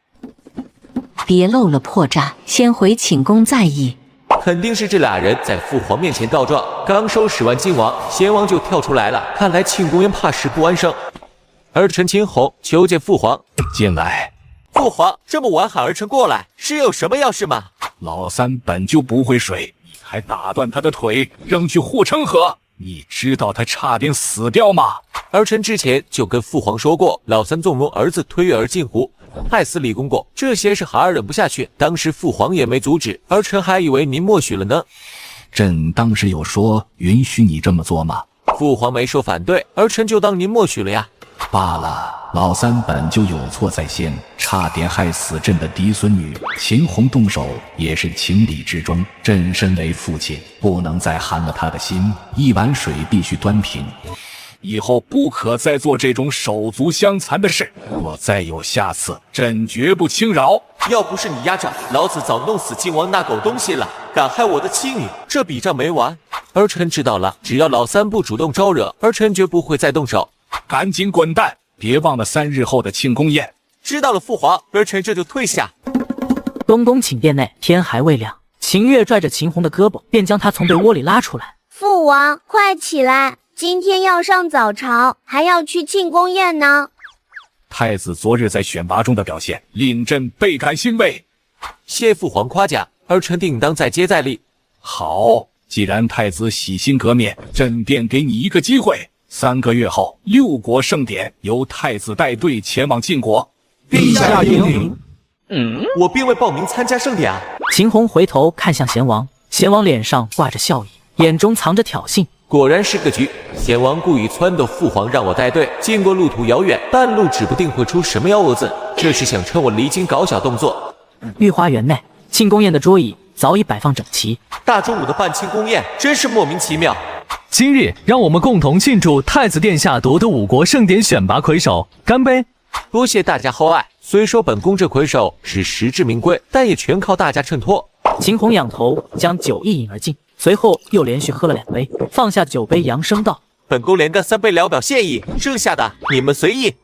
别漏了破绽，先回寝宫再议。肯定是这俩人在父皇面前告状，刚收拾完靖王，贤王就跳出来了。看来庆功宴怕是不安生。儿臣秦弘求见父皇。进来。父皇，这么晚喊儿臣过来，是有什么要事吗？老三本就不会水，你还打断他的腿，扔去护城河。你知道他差点死掉吗？儿臣之前就跟父皇说过，老三纵容儿子推月儿进湖，害死李公公，这些是孩儿忍不下去。当时父皇也没阻止，儿臣还以为您默许了呢。朕当时有说允许你这么做吗？父皇没说反对，儿臣就当您默许了呀。罢了，老三本就有错在先，差点害死朕的嫡孙女。秦弘动手也是情理之中，朕身为父亲，不能再寒了他的心。一碗水必须端平，以后不可再做这种手足相残的事。若再有下次，朕绝不轻饶。要不是你压账，老子早弄死靖王那狗东西了！敢害我的妻女，这笔账没完。儿臣知道了，只要老三不主动招惹，儿臣绝不会再动手。赶紧滚蛋！别忘了3日后的庆功宴。知道了，父皇，儿臣这就退下。东宫寝殿内，天还未亮，秦月拽着秦弘的胳膊，便将他从被窝里拉出来。父王，快起来！今天要上早朝，还要去庆功宴呢。太子昨日在选拔中的表现，令朕倍感欣慰。谢父皇夸奖，儿臣定当再接再厉。好，既然太子洗心革面，朕便给你一个机会。3个月后，6国盛典由太子带队前往晋国。陛下英明。我并未报名参加盛典啊。秦弘回头看向贤王，贤王脸上挂着笑意，眼中藏着挑衅。果然是个局。贤王故意撺掇父皇让我带队，经过路途遥远，半路指不定会出什么幺蛾子，这是想趁我离京搞小动作。御花园内，庆功宴的桌椅早已摆放整齐。大中午的办庆功宴，真是莫名其妙。今日让我们共同庆祝太子殿下夺得5国盛典选拔魁首，干杯！多谢大家厚爱。虽说本宫这魁首是实至名归，但也全靠大家衬托。秦弘仰头将酒一饮而尽，随后又连续喝了2杯，放下酒杯，扬声道：“本宫连干3杯聊表谢意，剩下的你们随意。”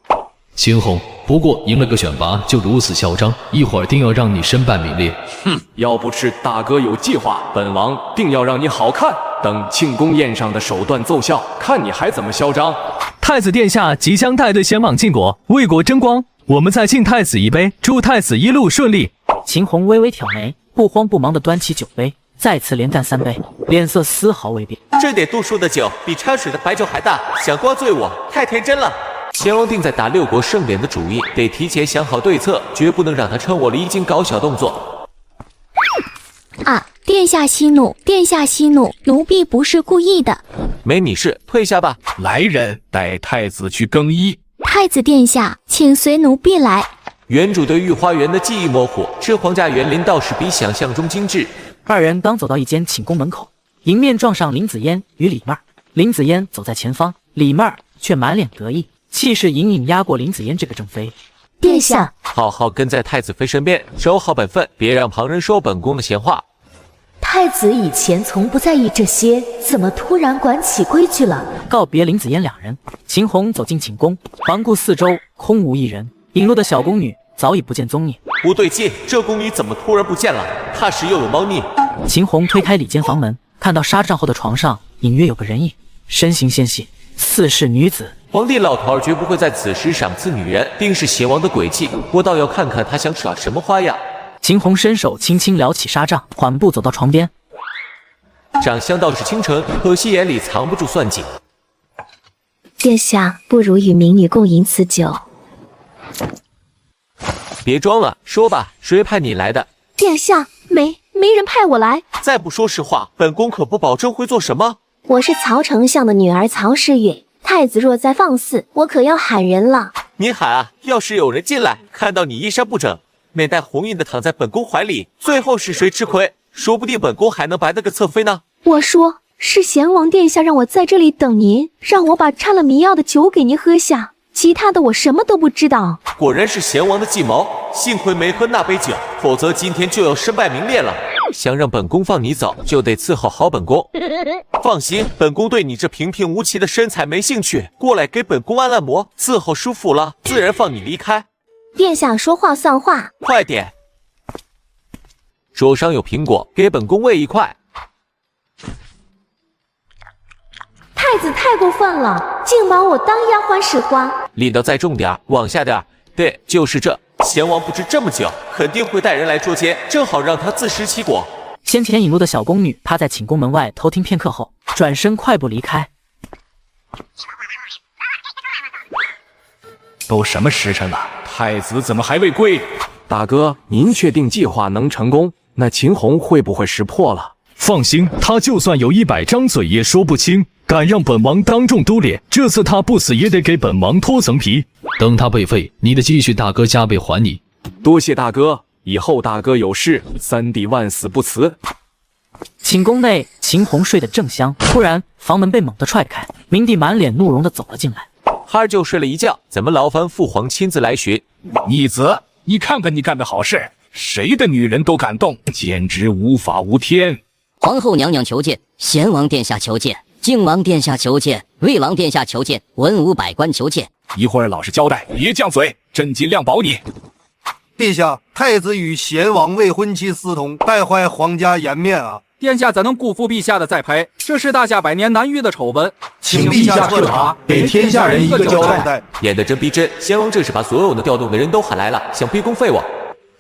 秦弘，不过赢了个选拔就如此嚣张，一会儿定要让你身败名裂。哼，要不是大哥有计划，本王定要让你好看。等庆功宴上的手段奏效，看你还怎么嚣张。太子殿下即将带队前往晋国，为国争光。我们再敬太子一杯，祝太子一路顺利。秦弘微微挑眉，不慌不忙地端起酒杯，再次连干3杯，脸色丝毫未变。这点度数的酒比掺水的白酒还大，想灌醉我，太天真了。贤王定在打6国盛典的主意，得提前想好对策，绝不能让他趁我离京搞小动作。啊！殿下息怒，殿下息怒，奴婢不是故意的。没你事，退下吧。来人，带太子去更衣。太子殿下，请随奴婢来。原主对御花园的记忆模糊，这皇家园林倒是比想象中精致。2人刚走到一间寝宫门口，迎面撞上林子嫣与李妹儿。林子嫣走在前方，李妹儿却满脸得意。气势隐隐压过林子嫣这个正妃。殿下，好好跟在太子妃身边，守好本分，别让旁人说本宫的闲话。太子以前从不在意这些，怎么突然管起规矩了？告别林子嫣两人，秦红走进寝宫，环顾四周，空无一人。引路的小宫女早已不见踪影。不对劲，这宫女怎么突然不见了？怕是又有猫腻。秦红推开里间房门，看到纱帐后的床上隐约有个人影，身形纤细，似是女子。皇帝老头儿绝不会在此时赏赐女人，定是邪王的诡计。我倒要看看他想耍什么花样。秦红伸手轻轻撩起纱帐，缓步走到床边。长相倒是清纯，可惜眼里藏不住算计。殿下，不如与民女共饮此酒。别装了，说吧，谁派你来的？殿下，没人派我来。再不说实话，本宫可不保证会做什么。我是曹丞相的女儿曹诗韵，太子若再放肆，我可要喊人了。你喊啊！要是有人进来，看到你衣衫不整，面带红晕的躺在本宫怀里，最后是谁吃亏？说不定本宫还能白得个侧妃呢。我说是贤王殿下让我在这里等您，让我把掺了迷药的酒给您喝下，其他的我什么都不知道。果然是贤王的计谋，幸亏没喝那杯酒，否则今天就要身败名裂了。想让本宫放你走，就得伺候好本宫。放心，本宫对你这平平无奇的身材没兴趣，过来给本宫按摩，伺候舒服了，自然放你离开。殿下说话算话，快点！手上有苹果，给本宫喂一块。太子太过分了，竟把我当丫鬟使唤。力道再重点，往下点。对，就是这。贤王不知这么久，肯定会带人来捉奸，正好让他自食其果。先前引路的小宫女趴在寝宫门外偷听片刻后，转身快步离开。都什么时辰了，太子怎么还未归？大哥，您确定计划能成功？那秦红会不会识破了？放心，他就算有100张嘴也说不清。敢让本王当众丢脸，这次他不死也得给本王脱层皮。等他被废，你的积蓄大哥加倍还你。多谢大哥，以后大哥有事，三弟万死不辞。寝宫内，秦红睡得正香，突然房门被猛地踹开，明帝满脸怒容地走了进来。孩儿就睡了一觉，怎么劳烦父皇亲自来巡？逆子，你看看你干的好事，谁的女人都敢动，简直无法无天。皇后娘娘求见，贤王殿下求见，靖王殿下求见，魏王殿下求见，文武百官求见。一会儿老实交代，别犟嘴，朕尽量保你。陛下，太子与贤王未婚妻私通，败坏皇家颜面啊！殿下怎能辜负陛下的栽培？这是大夏百年难遇的丑闻，请陛下彻查，给天下人一个交代。演得真逼真，贤王这是把所有能调动的人都喊来了，想逼宫废我。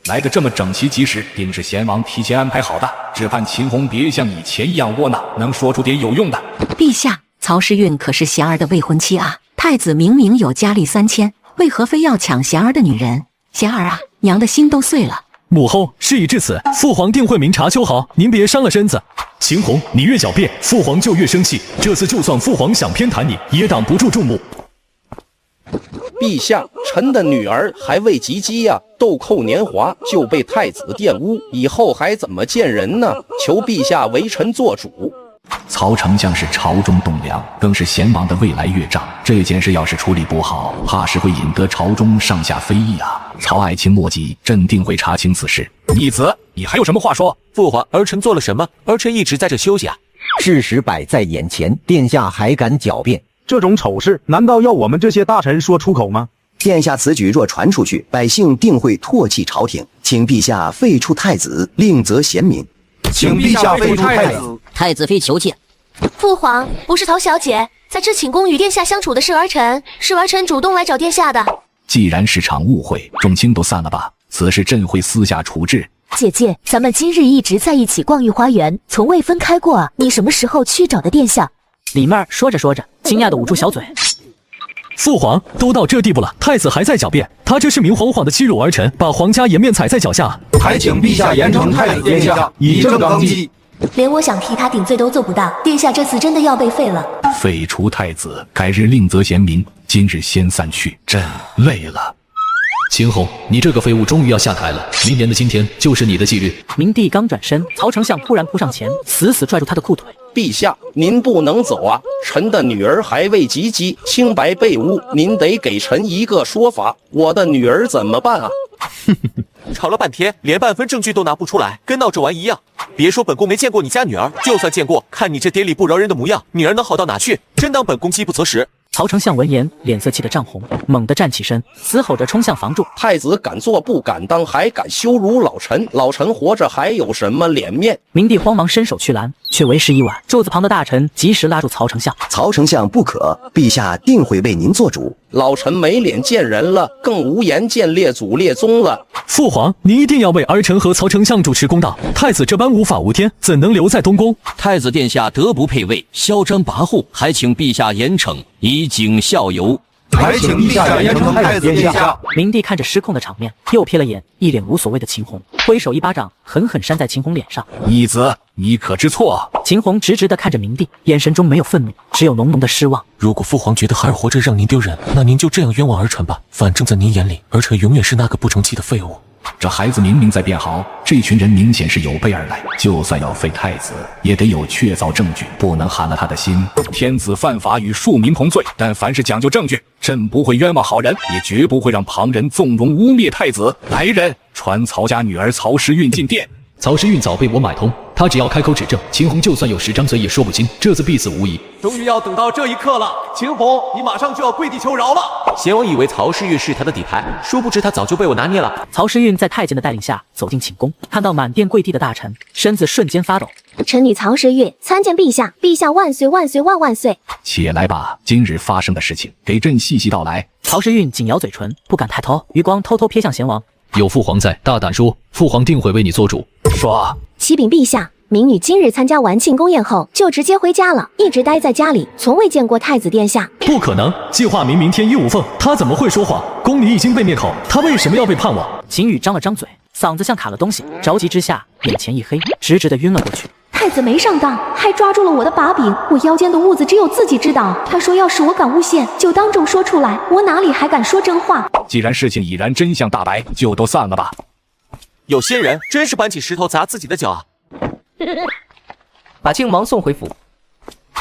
来得这么整齐及时，定是贤王提前安排好的，只盼秦红别像以前一样窝囊，能说出点有用的。陛下，曹诗韵可是贤儿的未婚妻啊，太子明明有佳丽3000，为何非要抢贤儿的女人？贤儿啊，娘的心都碎了。母后，事已至此，父皇定会明察秋毫，您别伤了身子。秦红，你越狡辩，父皇就越生气。这次就算父皇想偏袒你，也挡不住众目。陛下，臣的女儿还未及笄呀，豆蔻年华就被太子玷污，以后还怎么见人呢？求陛下为臣做主。曹丞相是朝中栋梁，更是贤王的未来乐章。这件事要是处理不好，怕是会引得朝中上下非议啊！曹爱卿莫急，朕定会查清此事。逆子，你还有什么话说？父皇，儿臣做了什么？儿臣一直在这休息啊。事实摆在眼前，殿下还敢狡辩？这种丑事，难道要我们这些大臣说出口吗？殿下此举若传出去，百姓定会唾弃朝廷，请陛下废黜太子，另择贤明。请陛下废黜太子。太子妃求见。父皇，不是曹小姐，在这寝宫与殿下相处的是儿臣，是儿臣主动来找殿下的。既然是场误会，众卿都散了吧，此事朕会私下处置。姐姐，咱们今日一直在一起逛御花园，从未分开过啊！你什么时候去找的殿下？李妹儿说着说着，惊讶地捂住小嘴。父皇，都到这地步了，太子还在狡辩，他这是明晃晃的欺辱儿臣，把皇家颜面踩在脚下。还请陛下严惩太子殿下，以正纲纪。连我想替他顶罪都做不到，殿下这次真的要被废了。废除太子，改日另择贤明，今日先散去，朕累了。秦红，你这个废物终于要下台了，明年的今天就是你的忌日。明帝刚转身，曹丞相突然扑上前，死死拽住他的裤腿。陛下，您不能走啊！臣的女儿还未及笄，清白被诬，您得给臣一个说法。我的女儿怎么办啊？吵了半天，连半分证据都拿不出来，跟闹着玩一样。别说本宫没见过你家女儿，就算见过，看你这爹理不饶人的模样，女儿能好到哪去？真当本宫饥不择食？曹丞相闻言，脸色气得涨红，猛地站起身，嘶吼着冲向房柱。太子敢做不敢当，还敢羞辱老臣！老臣活着还有什么脸面？明帝慌忙伸手去拦，却为时已晚。柱子旁的大臣及时拉住曹丞相。曹丞相不可，陛下定会为您做主。老臣没脸见人了，更无颜见列祖列宗了。父皇，您一定要为儿臣和曹丞相主持公道。太子这般无法无天，怎能留在东宫？太子殿下德不配位，嚣张跋扈，还请陛下严惩，以儆效尤。还请陛下严惩太子殿下。明帝看着失控的场面，又瞥了眼一脸无所谓的秦红，挥手一巴掌狠狠扇在秦红脸上。义子，你可知错？秦红直直地看着明帝，眼神中没有愤怒，只有浓浓的失望。如果父皇觉得孩儿活着让您丢人，那您就这样冤枉儿臣吧。反正在您眼里，儿臣永远是那个不成器的废物。这孩子明明在变好，这群人明显是有备而来。就算要废太子，也得有确凿证据，不能寒了他的心。天子犯法与庶民同罪，但凡是讲究证据，朕不会冤枉好人，也绝不会让旁人纵容污蔑太子。来人，传曹家女儿曹时运进殿。曹时运早被我买通，他只要开口指证，秦红就算有10张嘴也说不清，这次必死无疑。终于要等到这一刻了，秦红，你马上就要跪地求饶了。贤王以为曹时运是他的底牌，殊不知他早就被我拿捏了。曹时运在太监的带领下走进寝宫，看到满殿跪地的大臣，身子瞬间发抖。臣女曹时运参见陛下，陛下万岁万岁万万岁！起来吧，今日发生的事情，给朕细细道来。曹时运紧咬嘴唇，不敢抬头，余光偷偷瞥向贤王。有父皇在，大胆说，父皇定会为你做主。说，启禀陛下，民女今日参加完庆宫宴后，就直接回家了，一直待在家里，从未见过太子殿下。不可能，计划明明天衣无缝，他怎么会说谎？宫里已经被灭口，他为什么要背叛我？秦羽张了张嘴，嗓子像卡了东西，着急之下，眼前一黑，直直的晕了过去。太子没上当，还抓住了我的把柄，我腰间的痦子只有自己知道。他说要是我敢诬陷，就当众说出来，我哪里还敢说真话？既然事情已然真相大白，就都散了吧。有些人真是搬起石头砸自己的脚啊！把靖王送回府。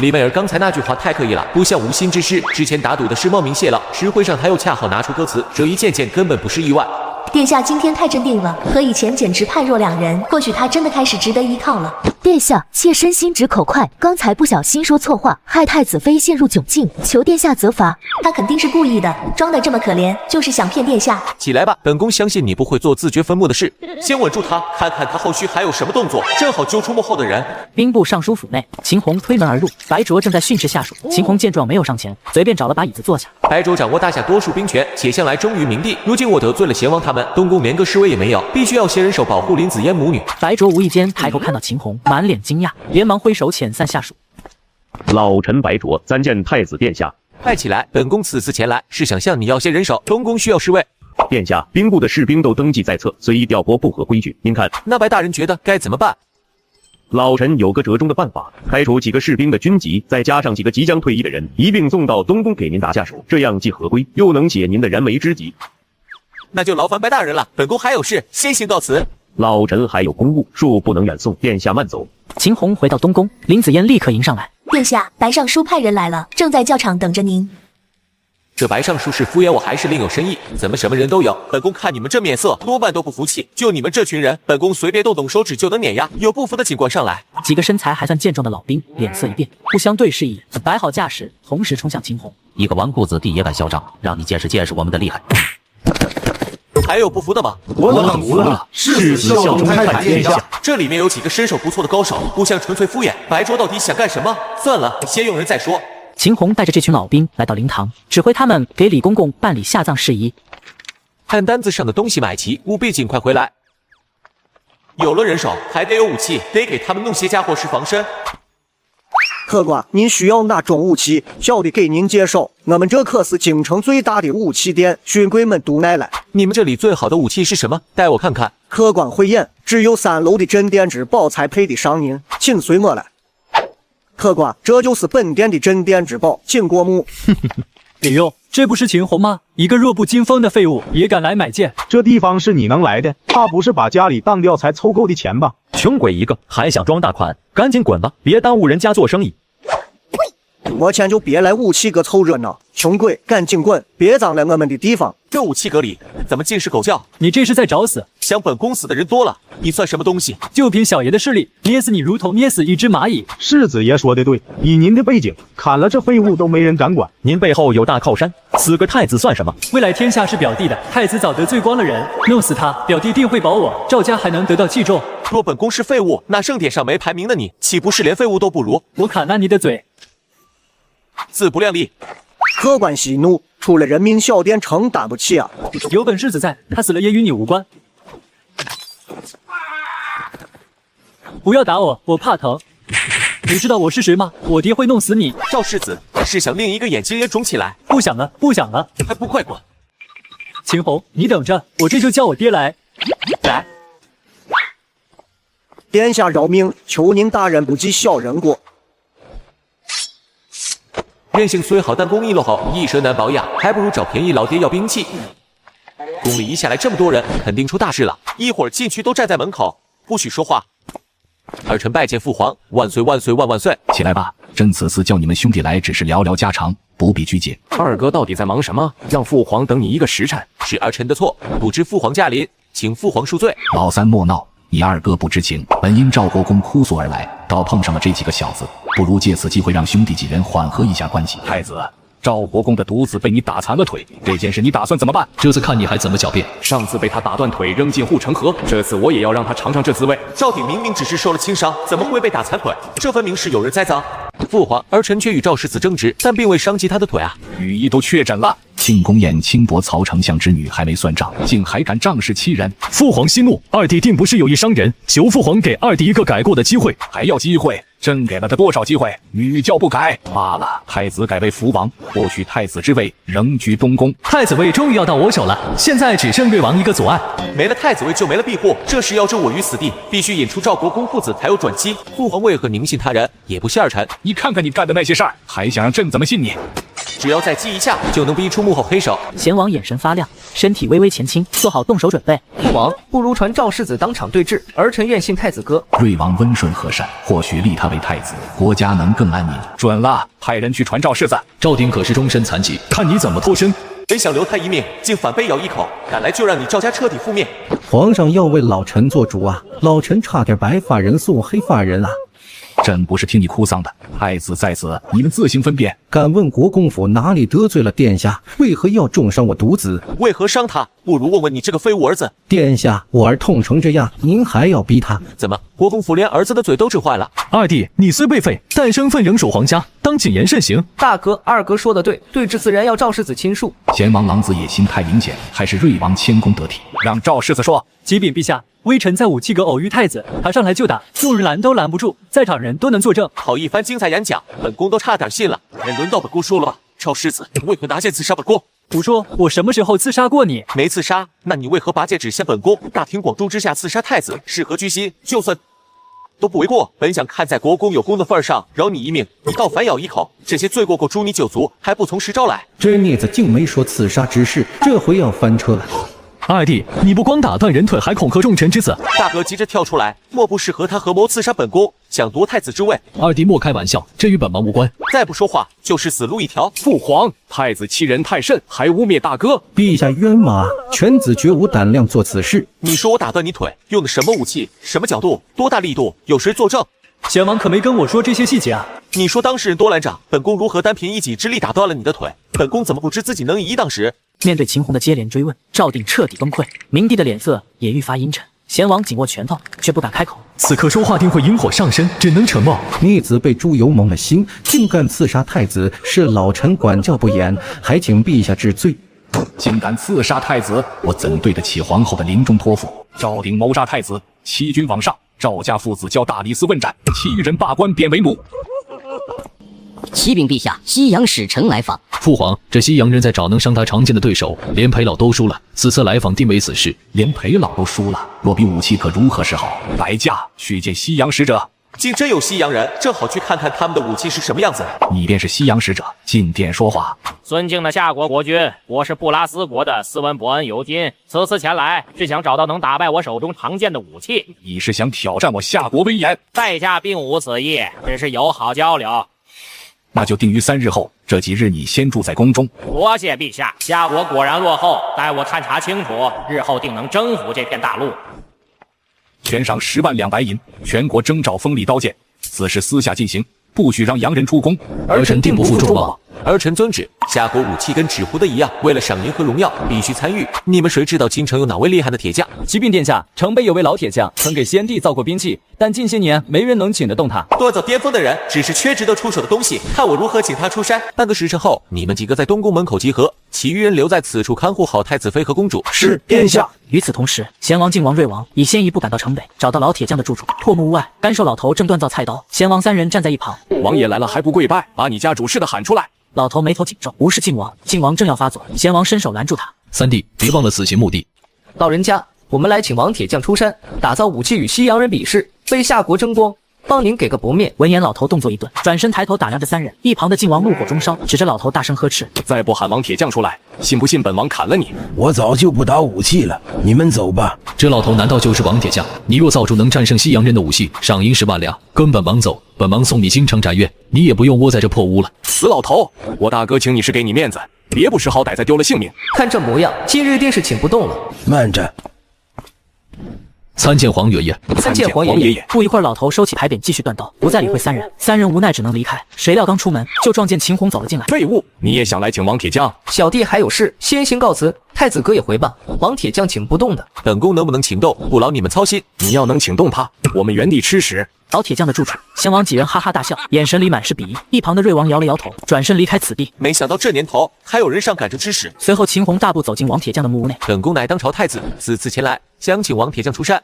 李媚儿刚才那句话太刻意了，不像无心之失。之前打赌的事冒名泄露，诗会上他又恰好拿出歌词，这一件件根本不是意外。殿下今天太镇定了，和以前简直判若两人，或许他真的开始值得依靠了。殿下，妾身心直口快，刚才不小心说错话，害太子妃陷入窘境，求殿下责罚。他肯定是故意的，装得这么可怜，就是想骗殿下。起来吧，本宫相信你不会做自掘坟墓的事。先稳住他，看看他后续还有什么动作，正好揪出幕后的人。兵部尚书府内，秦红推门而入，白灼正在训斥下属。秦红见状没有上前，随便找了把椅子坐下。白灼掌握大夏多数兵权，且向来忠于明帝。如今我得罪了贤王他们，东宫连个侍卫也没有，必须要携人手保护林子嫣母女。白灼无意间抬头看到秦红，满脸惊讶，连忙挥手遣散下属。老臣白灼参见太子殿下。快起来，本宫此次前来是想向你要些人手，东宫需要侍卫。殿下，兵部的士兵都登记在册，随意调拨不合规矩，您看。那白大人觉得该怎么办？老臣有个折中的办法，开除几个士兵的军籍，再加上几个即将退役的人，一并送到东宫给您打下手，这样既合规，又能解您的燃眉之急。那就劳烦白大人了，本宫还有事，先行告辞。老臣还有公务，恕不能远送，殿下慢走。秦红回到东宫，林子嫣立刻迎上来。殿下，白尚书派人来了，正在教场等着您。这白尚书是敷衍我还是另有深意？怎么什么人都有？本宫看你们这面色，多半都不服气。就你们这群人，本宫随便动动手指就能碾压。有不服的尽管上来。几个身材还算健壮的老兵脸色一变，互相对视一眼，摆好架势，同时冲向秦红。一个纨绔子弟也敢嚣张，让你见识见识我们的厉害。还有不服的吗？我等服了，誓死效忠太子殿下。这里面有几个身手不错的高手，不像纯粹敷衍。白灼到底想干什么？算了，先用人再说。秦红带着这群老兵来到灵堂，指挥他们给李公公办理下葬事宜。看单子上的东西买齐，务必尽快回来。有了人手，还得有武器，得给他们弄些家伙是防身。客官，您需要哪种武器？小的给您介绍。我们这可是京城最大的武器店，勋贵们都来了。你们这里最好的武器是什么？带我看看。客官慧眼，只有3楼的镇店之宝才配得上您，请随我来。客官，这就是本店的镇店之宝，请过目。李佑，这不是秦红吗？一个弱不禁风的废物也敢来买剑？这地方是你能来的？他不是把家里当掉才凑够的钱吧？穷鬼一个，还想装大款？赶紧滚吧，别耽误人家做生意。我钱就别来武器阁凑热闹，穷鬼赶紧滚，别脏了我们的地方。这武器阁里怎么尽是狗叫？你这是在找死！想本宫死的人多了，你算什么东西？就凭小爷的势力，捏死你如同捏死一只蚂蚁。世子爷说的对，以您的背景，砍了这废物都没人敢管。您背后有大靠山，死个太子算什么？未来天下是表弟的，太子早得罪光了人，弄死他，表弟定会保我，赵家还能得到器重。若本宫是废物，那盛典上没排名的你，岂不是连废物都不如？我砍烂你的嘴！自不量力！客官息怒，出了人民小店承担不起啊！有本事子在，他死了也与你无关。不要打我，我怕疼。你知道我是谁吗？我爹会弄死你。赵世子是想另一个眼睛也肿起来？不想了，不想了，还不快滚！秦红，你等着，我这就叫我爹来。来，殿下饶命，求您大人不计小人过。韧性虽好，但工艺落后，一舌难保养，还不如找便宜老爹要兵器。宫里一下来这么多人，肯定出大事了。一会儿进去都站在门口，不许说话。儿臣拜见父皇，万岁万岁万万岁！起来吧，朕此次叫你们兄弟来，只是聊聊家常，不必拘谨。二哥到底在忙什么？让父皇等你一个时辰。是儿臣的错，不知父皇驾临，请父皇恕罪。老三莫闹，你二哥不知情，本因赵国公哭诉而来，倒碰上了这几个小子，不如借此机会让兄弟几人缓和一下关系。太子，赵国公的独子被你打残了腿，这件事你打算怎么办？这次看你还怎么狡辩。上次被他打断腿扔进护城河，这次我也要让他尝尝这滋味。赵鼎明明只是受了轻伤，怎么会被打残腿？这分明是有人栽赃。父皇，儿臣却与赵世子争执，但并未伤及他的腿啊。御医都确诊了，庆功宴轻薄曹丞相之女还没算账，竟还敢仗势欺人。父皇息怒，二弟定不是有意伤人，求父皇给二弟一个改过的机会。还要机会？朕给了他多少机会？屡教不改。罢了，太子改为福王，或许太子之位仍居东宫。太子位终于要到我手了，现在只剩瑞王一个阻碍。没了太子位就没了庇护，这时要置我于死地，必须引出赵国公父子才有转机。父皇为何宁信他人，也不信儿臣？你看看你干的那些事儿，还想让朕怎么信你？只要再激一下，就能逼出幕后黑手。贤王眼神发亮，身体微微前倾，做好动手准备。父王，不如传赵世子当场对质，儿臣愿信太子哥。瑞王温顺和善，或许立他为太子，国家能更安宁。准了，派人去传赵世子。赵鼎可是终身残疾，看你怎么脱身。本想留他一命，竟反被咬一口，赶来就让你赵家彻底覆灭。皇上要为老臣做主啊，老臣差点白发人送黑发人啊。朕不是听你哭丧的，太子在此，你们自行分辨。敢问国公府哪里得罪了殿下？为何要重伤我独子？为何伤他？不如问问你这个废物儿子。殿下，我儿痛成这样，您还要逼他？怎么，国公府连儿子的嘴都治坏了？二弟，你虽被废，但身份仍属皇家，当谨言慎行。大哥、二哥说的对，对质自然要赵世子亲述。贤王狼子野心太明显，还是瑞王谦恭得体，让赵世子说。启禀陛下，微臣在武器阁偶遇太子，他上来就打，众人拦都拦不住，在场人都能作证。好一番精彩演讲，本宫都差点信了。该轮到本宫说了吧，赵世子为何拿剑刺杀本宫？胡说，我什么时候刺杀过你？没刺杀，那你为何拔剑指向本宫？大庭广众之下刺杀太子，是何居心？就算都不为过。本想看在国公有功的份上，饶你一命，你倒反咬一口。这些罪过够诛你9族，还不从实招来？这孽子竟没说刺杀之事，这回要翻车了。二弟，你不光打断人腿，还恐吓众臣之子。大哥急着跳出来，莫不是和他合谋刺杀本宫，想夺太子之位？二弟莫开玩笑，这与本王无关。再不说话，就是死路一条。父皇，太子欺人太甚，还污蔑大哥。陛下冤枉，犬子绝无胆量做此事。你说我打断你腿，用的什么武器？什么角度？多大力度？有谁作证？贤王可没跟我说这些细节啊！你说当事人多拦掌，本宫如何单凭一己之力打断了你的腿？本宫怎么不知自己能以一当十？面对秦红的接连追问，赵定彻底崩溃，明帝的脸色也愈发阴沉。贤王紧握拳头，却不敢开口。此刻说话定会引火上身，只能沉默。逆子被猪油蒙了心，竟敢刺杀太子，是老臣管教不严，还请陛下治罪。竟敢刺杀太子，我怎对得起皇后的临终托付？赵鼎谋杀太子，欺君罔上，赵家父子交大理寺问斩，其余人罢官贬为奴。启禀陛下，西洋使臣来访。父皇，这西洋人在找能伤他长剑的对手，连裴老都输了。此次来访定为此事，连裴老都输了，若比武器可如何是好？来驾，去见西洋使者。竟真有西洋人，正好去看看他们的武器是什么样子。你便是西洋使者，进殿说话。尊敬的夏国国君，我是布拉斯国的斯文伯恩尤金，此次前来是想找到能打败我手中长剑的武器。你是想挑战我夏国威严？在下并无此意，只是友好交流。那就定于3日后，这几日你先住在宫中。多谢陛下，夏国果然落后，待我探查清楚，日后定能征服这片大陆。悬赏10万两白银，全国征召锋利刀剑，此事私下进行，不许让洋人出宫。儿臣定不负众望。儿臣遵旨。夏国武器跟纸糊的一样，为了赏银和荣耀，必须参与。你们谁知道京城有哪位厉害的铁匠？启禀殿下，城北有位老铁匠，曾给先帝造过兵器，但近些年没人能请得动他。锻造巅峰的人，只是缺值得出手的东西，看我如何请他出山。半个时辰后，你们几个在东宫门口集合，其余人留在此处看护好太子妃和公主。是殿下。与此同时，贤王、靖王、瑞王已先一步赶到城北，找到老铁匠的住处。破木屋外，干瘦老头正锻造菜刀，贤王3人站在一旁。王爷来了还不跪拜，把你家主事的喊出来。老头眉头紧皱，无视靖王。靖王正要发作，贤王伸手拦住他。三弟，别忘了死刑目的。老人家，我们来请王铁匠出山，打造武器与西洋人比试，为夏国争光，帮您给个不面。闻言，老头动作一顿，转身抬头打量着3人。一旁的靖王怒火中烧，指着老头大声呵斥：再不喊王铁匠出来，信不信本王砍了你？我早就不打武器了，你们走吧。这老头难道就是王铁匠？你若造出能战胜西洋人的武器，赏银10万两，跟本王走，本王送你京城宅院，你也不用窝在这破屋了。死老头，我大哥请你是给你面子，别不识好歹再丢了性命。看这模样，今日定是请不动了。慢着。参见黄爷爷，参见黄爷爷。不一会儿，老头收起牌匾，继续锻刀，不再理会3人。3人无奈只能离开。谁料刚出门，就撞见秦红走了进来。废物，你也想来请王铁匠？小弟还有事，先行告辞。太子哥也回吧。王铁匠请不动的，本宫能不能请动，不劳你们操心。你要能请动他，我们原地吃屎。老铁匠的住处，贤王几人哈哈大笑，眼神里满是鄙夷。一旁的瑞王摇了摇头，转身离开此地。没想到这年头还有人上赶着吃屎。随后，秦红大步走进王铁匠的木屋内。本宫乃当朝太子，此次前来想请王铁匠出山。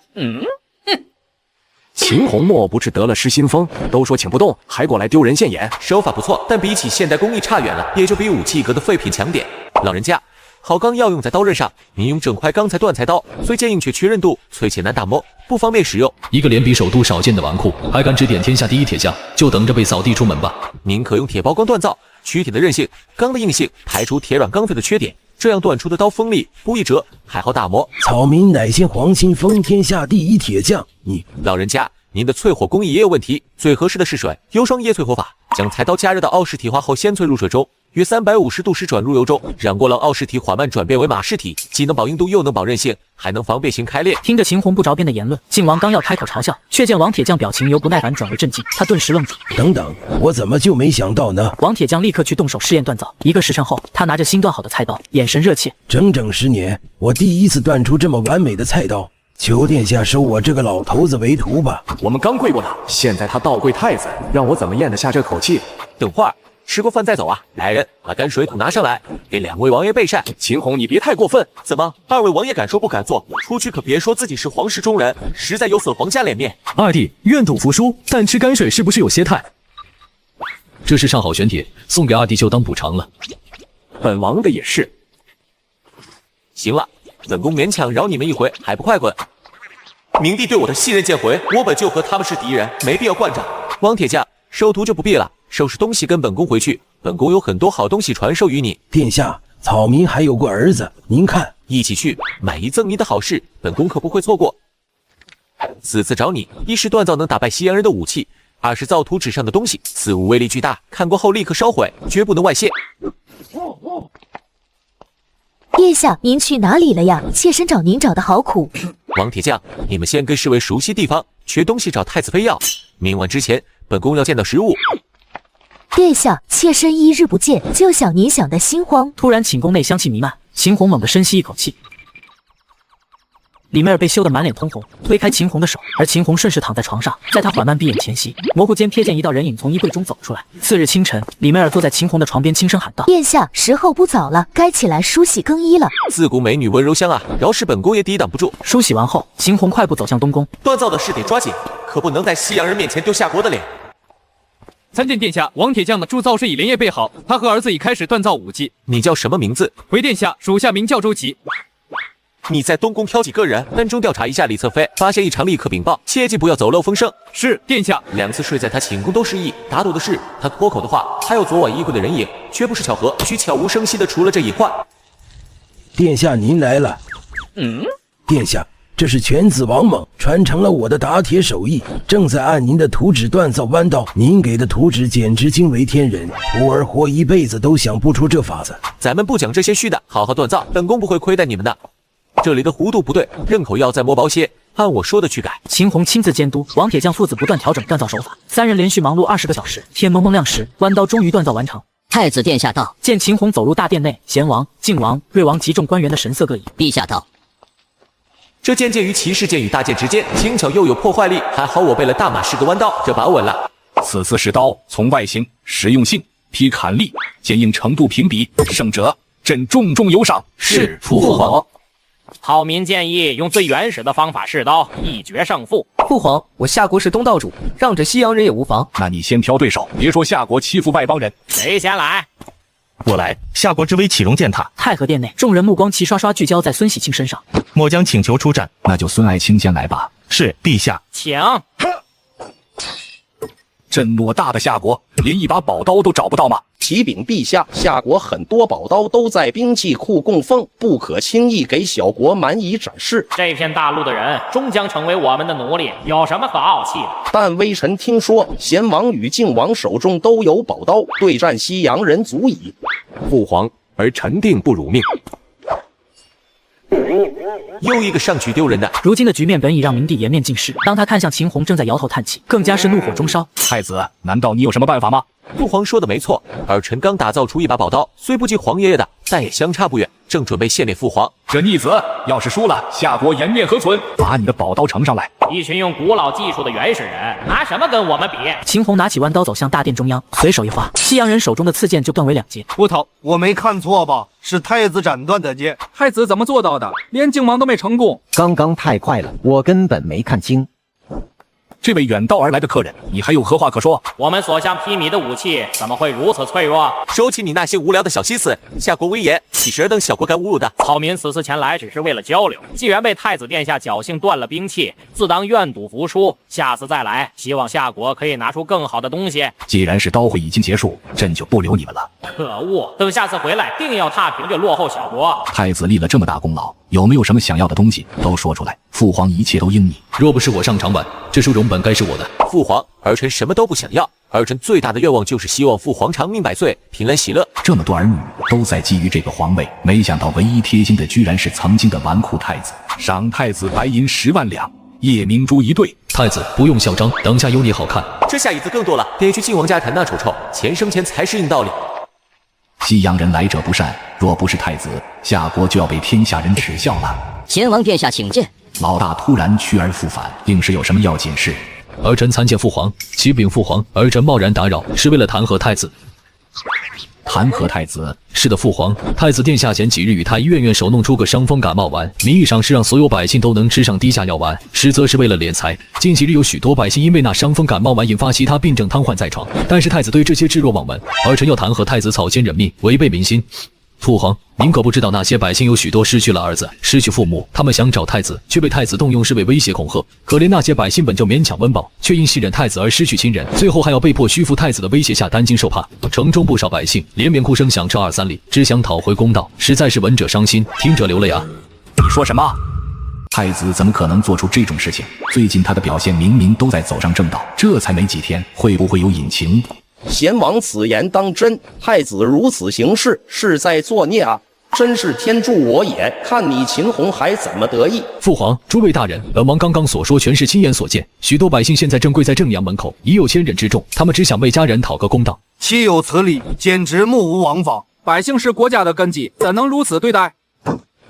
秦红莫不是得了失心疯？都说请不动，还过来丢人现眼，手法不错，但比起现代工艺差远了，也就比武器阁的废品强点。老人家，好钢要用在刀刃上，您用整块钢材锻材刀，虽坚硬却缺韧度，脆且难打磨，不方便使用。一个连比首都少见的纨绔，还敢指点天下第一铁匠，就等着被扫地出门吧。您可用铁包钢锻造，取铁的韧性，钢的硬性，排除铁软钢废的缺点。这样锻出的刀锋利不易折，还好打磨。草民乃先皇亲封天下第一铁匠，你老人家，您的淬火工艺也有问题。最合适的是水，油霜液淬火法，将菜刀加热到奥氏体化后，先淬入水中，约350度时转入油中，让过浪奥氏体缓慢转变为马氏体，既能保硬度又能保韧性，还能防变形开裂。听着秦红不着边的言论，靖王刚要开口嘲笑，却见王铁匠表情由不耐烦转为震惊，他顿时愣住。等等，我怎么就没想到呢？王铁匠立刻去动手试验锻造。1个时辰后，他拿着新锻好的菜刀，眼神热切。整整10年，我第一次锻出这么完美的菜刀。求殿下收我这个老头子为徒吧！我们刚跪过他，现在他倒跪太子，让我怎么咽得下这口气？等会儿吃过饭再走啊！来人，把干水桶拿上来，给2位王爷备膳。秦红，你别太过分！怎么，2位王爷敢说不敢做？出去可别说自己是皇室中人，实在有损皇家脸面。二弟愿赌服输，但吃泔水是不是有些太……这是上好玄铁，送给二弟就当补偿了。本王的也是。行了。本宫勉强饶你们一回，还不快滚！明帝对我的信任渐回，我本就和他们是敌人，没必要惯着。王铁匠，收徒就不必了，收拾东西跟本宫回去。本宫有很多好东西传授于你。殿下，草民还有个儿子，您看，一起去买一赠一的好事，本宫可不会错过。此次找你，一是锻造能打败西洋人的武器，二是造图纸上的东西，此物威力巨大，看过后立刻烧毁，绝不能外泄。殿下，您去哪里了呀？妾身找您找的好苦。王铁匠，你们先跟侍卫熟悉地方，缺东西找太子妃要。明晚之前，本宫要见到实物。殿下，妾身1日不见，就想您想的心慌。突然，寝宫内香气弥漫，秦红猛地深吸一口气。李妹儿被羞得满脸通红，推开秦红的手，而秦红顺势躺在床上，在她缓慢闭眼前夕，模糊间瞥见一道人影从衣柜中走出来。次日清晨，李妹儿坐在秦红的床边，轻声喊道：“殿下，时候不早了，该起来梳洗更衣了。”自古美女温柔乡啊，饶是本宫也抵挡不住。梳洗完后，秦红快步走向东宫。锻造的事得抓紧，可不能在西洋人面前丢夏国的脸。参见殿下，王铁匠的铸造师已连夜备好，他和儿子已开始锻造武器。你叫什么名字？回殿下，属下名叫周琦。你在东宫挑几个人，暗中调查一下李侧妃，发现异常立刻禀报，切记不要走漏风声。是，殿下。2次睡在他寝宫都失忆，打赌的是他脱口的话，还有昨晚衣柜的人影，绝不是巧合，需悄无声息的除了这隐患。殿下您来了。殿下，这是犬子王猛传承了我的打铁手艺，正在按您的图纸锻造弯刀。您给的图纸简直惊为天人，徒儿活一辈子都想不出这法子。咱们不讲这些虚的，好好锻造，本宫不会亏待你们的。这里的弧度不对，刃口要再磨薄些，按我说的去改。秦红亲自监督，王铁匠父子不断调整锻造手法，三人连续忙碌20个小时。天蒙蒙亮时，弯刀终于锻造完成。太子殿下到。见秦红走入大殿内，贤王、靖王、瑞王及众官员的神色各异。陛下到。这剑介于骑士剑与大剑之间，轻巧又有破坏力，还好我备了大马士革弯刀，这把稳了。此次试刀从外形、实用性、劈砍力、坚硬程度评比，胜者朕重重有赏。是父皇。好民建议用最原始的方法试刀，一决胜负。父皇，我夏国是东道主，让着西洋人也无妨。那你先挑对手，别说夏国欺负外邦人。谁先来？我来。夏国之威岂容践踏？太和殿内，众人目光齐刷刷聚焦在孙喜庆身上。末将请求出战。那就孙爱卿先来吧。是，陛下。请。朕偌大的夏国，连一把宝刀都找不到吗？启禀陛下，夏国很多宝刀都在兵器库供奉，不可轻易给小国蛮夷展示。这片大陆的人终将成为我们的奴隶，有什么可傲气的？但微臣听说，贤王与靖王手中都有宝刀，对战西洋人足矣。父皇，儿臣定不辱命。又一个上去丢人的。如今的局面本已让明帝颜面尽失，当他看向秦红正在摇头叹气，更加是怒火中烧。太子，难道你有什么办法吗？父皇说的没错，儿臣刚打造出一把宝刀，虽不及皇爷爷的，但也相差不远，正准备献给父皇。这逆子要是输了，夏国颜面何存？把你的宝刀呈上来！一群用古老技术的原始人，拿什么跟我们比？秦红拿起弯刀走向大殿中央，随手一划，西洋人手中的刺剑就断为2截。不头，我没看错吧？是太子斩断的剑。太子怎么做到的？连靖王都没成功。刚刚太快了，我根本没看清。这位远道而来的客人，你还有何话可说？我们所向披靡的武器怎么会如此脆弱？收起你那些无聊的小心思，夏国威严岂是尔等小国敢侮辱的？草民此次前来只是为了交流，既然被太子殿下侥幸断了兵器，自当愿赌服输。下次再来，希望夏国可以拿出更好的东西。既然是刀会已经结束，朕就不留你们了。可恶！等下次回来，定要踏平这落后小国。太子立了这么大功劳，有没有什么想要的东西都说出来，父皇一切都应你。若不是我上场晚，这殊荣本该是我的。父皇，儿臣什么都不想要，儿臣最大的愿望就是希望父皇长命百岁，平安喜乐。这么多儿女都在觊觎这个皇位，没想到唯一贴心的居然是曾经的纨绔太子。赏太子白银10万两，夜明珠1对。太子不用嚣张，等下有你好看。这下椅子更多了，得去靖王家谈那丑臭，钱生钱才是硬道理。西洋人来者不善，若不是太子，夏国就要被天下人耻笑了。贤王殿下请见。老大突然去而复返，定是有什么要紧事。儿臣参见父皇。启禀父皇，儿臣贸然打扰，是为了弹劾太子。弹劾太子？是的，父皇。太子殿下前几日与太医院院手弄出个伤风感冒丸，名义上是让所有百姓都能吃上低价药丸，实则是为了敛财。近几日有许多百姓因为那伤风感冒丸引发其他病症瘫痪在床，但是太子对这些置若罔闻，儿臣要弹劾太子草菅人命，违背民心。父皇，您可不知道那些百姓有许多失去了儿子，失去父母，他们想找太子，却被太子动用，是为威胁恐吓。可怜那些百姓本就勉强温饱，却因信任太子而失去亲人，最后还要被迫屈服太子的威胁下担惊受怕。城中不少百姓连绵哭声响彻2、3里，只想讨回公道，实在是闻者伤心，听者流泪啊！你说什么？太子怎么可能做出这种事情？最近他的表现明明都在走上正道，这才没几天，会不会有隐情？贤王此言当真？太子如此行事，是在作孽啊！真是天助我也！看你秦红还怎么得意？父皇，诸位大人，本王刚刚所说全是亲眼所见。许多百姓现在正跪在正阳门口，已有1000人之众，他们只想为家人讨个公道。岂有此理！简直目无王法！百姓是国家的根基，怎能如此对待？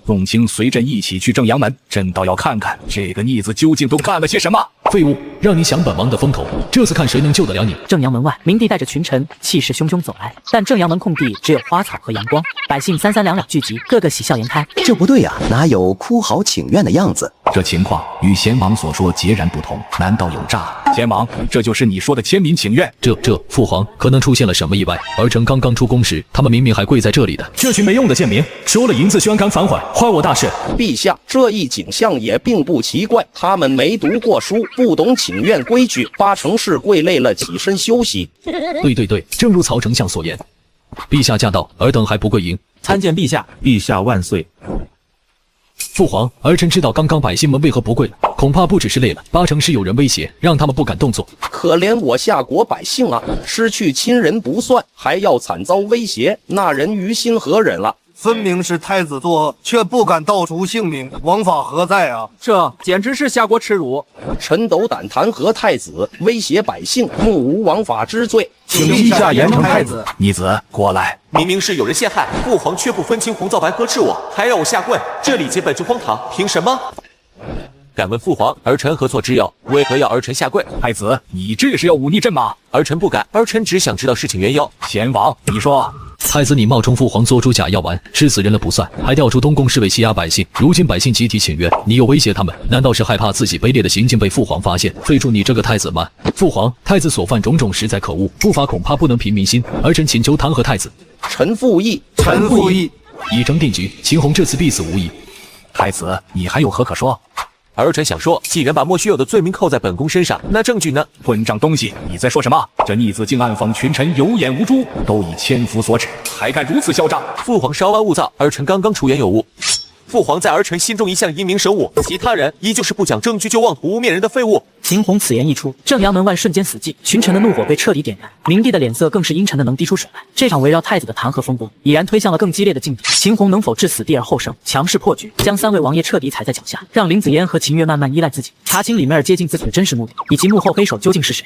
凤卿随朕一起去正阳门，朕倒要看看这个逆子究竟都干了些什么。废物！让你享本王的风头。这次看谁能救得了你。正阳门外，明帝带着群臣气势汹汹走来，但正阳门空地只有花草和阳光，百姓三两聚集，个个喜笑颜开。这不对呀，哪有哭嚎请愿的样子？这情况与贤王所说截然不同，难道有诈？贤王，这就是你说的签名请愿？这父皇可能出现了什么意外？儿臣刚刚出宫时，他们明明还跪在这里的。这群没用的贱民，收了银子宣敢反悔，坏我大事。陛下，这一景象也并不奇怪，他们没读过书，不懂请愿规矩，8成是跪累了起身休息。对，正如曹丞相所言，陛下驾到，尔等还不跪迎。参见陛下，陛下万岁。父皇，儿臣知道刚刚百姓们为何不跪了，恐怕不只是累了，8成是有人威胁，让他们不敢动作。可怜我夏国百姓啊，失去亲人不算，还要惨遭威胁，那人于心何忍了？分明是太子做，却不敢道出姓名，王法何在啊？这简直是夏国耻辱！臣斗胆弹劾太子，威胁百姓，目无王法之罪，请陛下严惩太子。逆子，过来！明明是有人陷害，父皇却不分青红皂白呵斥我，还让我下跪，这礼节本就荒唐，凭什么？敢问父皇，儿臣何错之有？为何要儿臣下跪？太子，你这是要忤逆朕吗？儿臣不敢，儿臣只想知道事情缘由。贤王，你说。太子，你冒充父皇做出假药丸，吃死人了不算，还调出东宫侍卫欺压百姓。如今百姓集体请愿，你又威胁他们，难道是害怕自己卑劣的行径被父皇发现，废除你这个太子吗？父皇，太子所犯种种实在可恶，不法恐怕不能平民心，儿臣请求弹劾太子。臣附议，臣附议。已成定局，秦红这次必死无疑。太子，你还有何可说？儿臣想说，既然把莫须有的罪名扣在本宫身上，那证据呢？混账东西，你在说什么？这逆子竟暗访群臣，有眼无珠，都以千夫所指，还敢如此嚣张？父皇稍安勿躁，儿臣刚刚出言有误。父皇在儿臣心中一向英明神武，其他人依旧是不讲证据就妄图污蔑人的废物。秦红此言一出，正阳门外瞬间死寂，群臣的怒火被彻底点燃，明帝的脸色更是阴沉的能滴出水来。这场围绕太子的弹劾风波已然推向了更激烈的境地，秦红能否置死地而后生，强势破局，将3位王爷彻底踩在脚下，让林子嫣和秦越慢慢依赖自己，查清里面接近自己的真实目的，以及幕后黑手究竟是谁？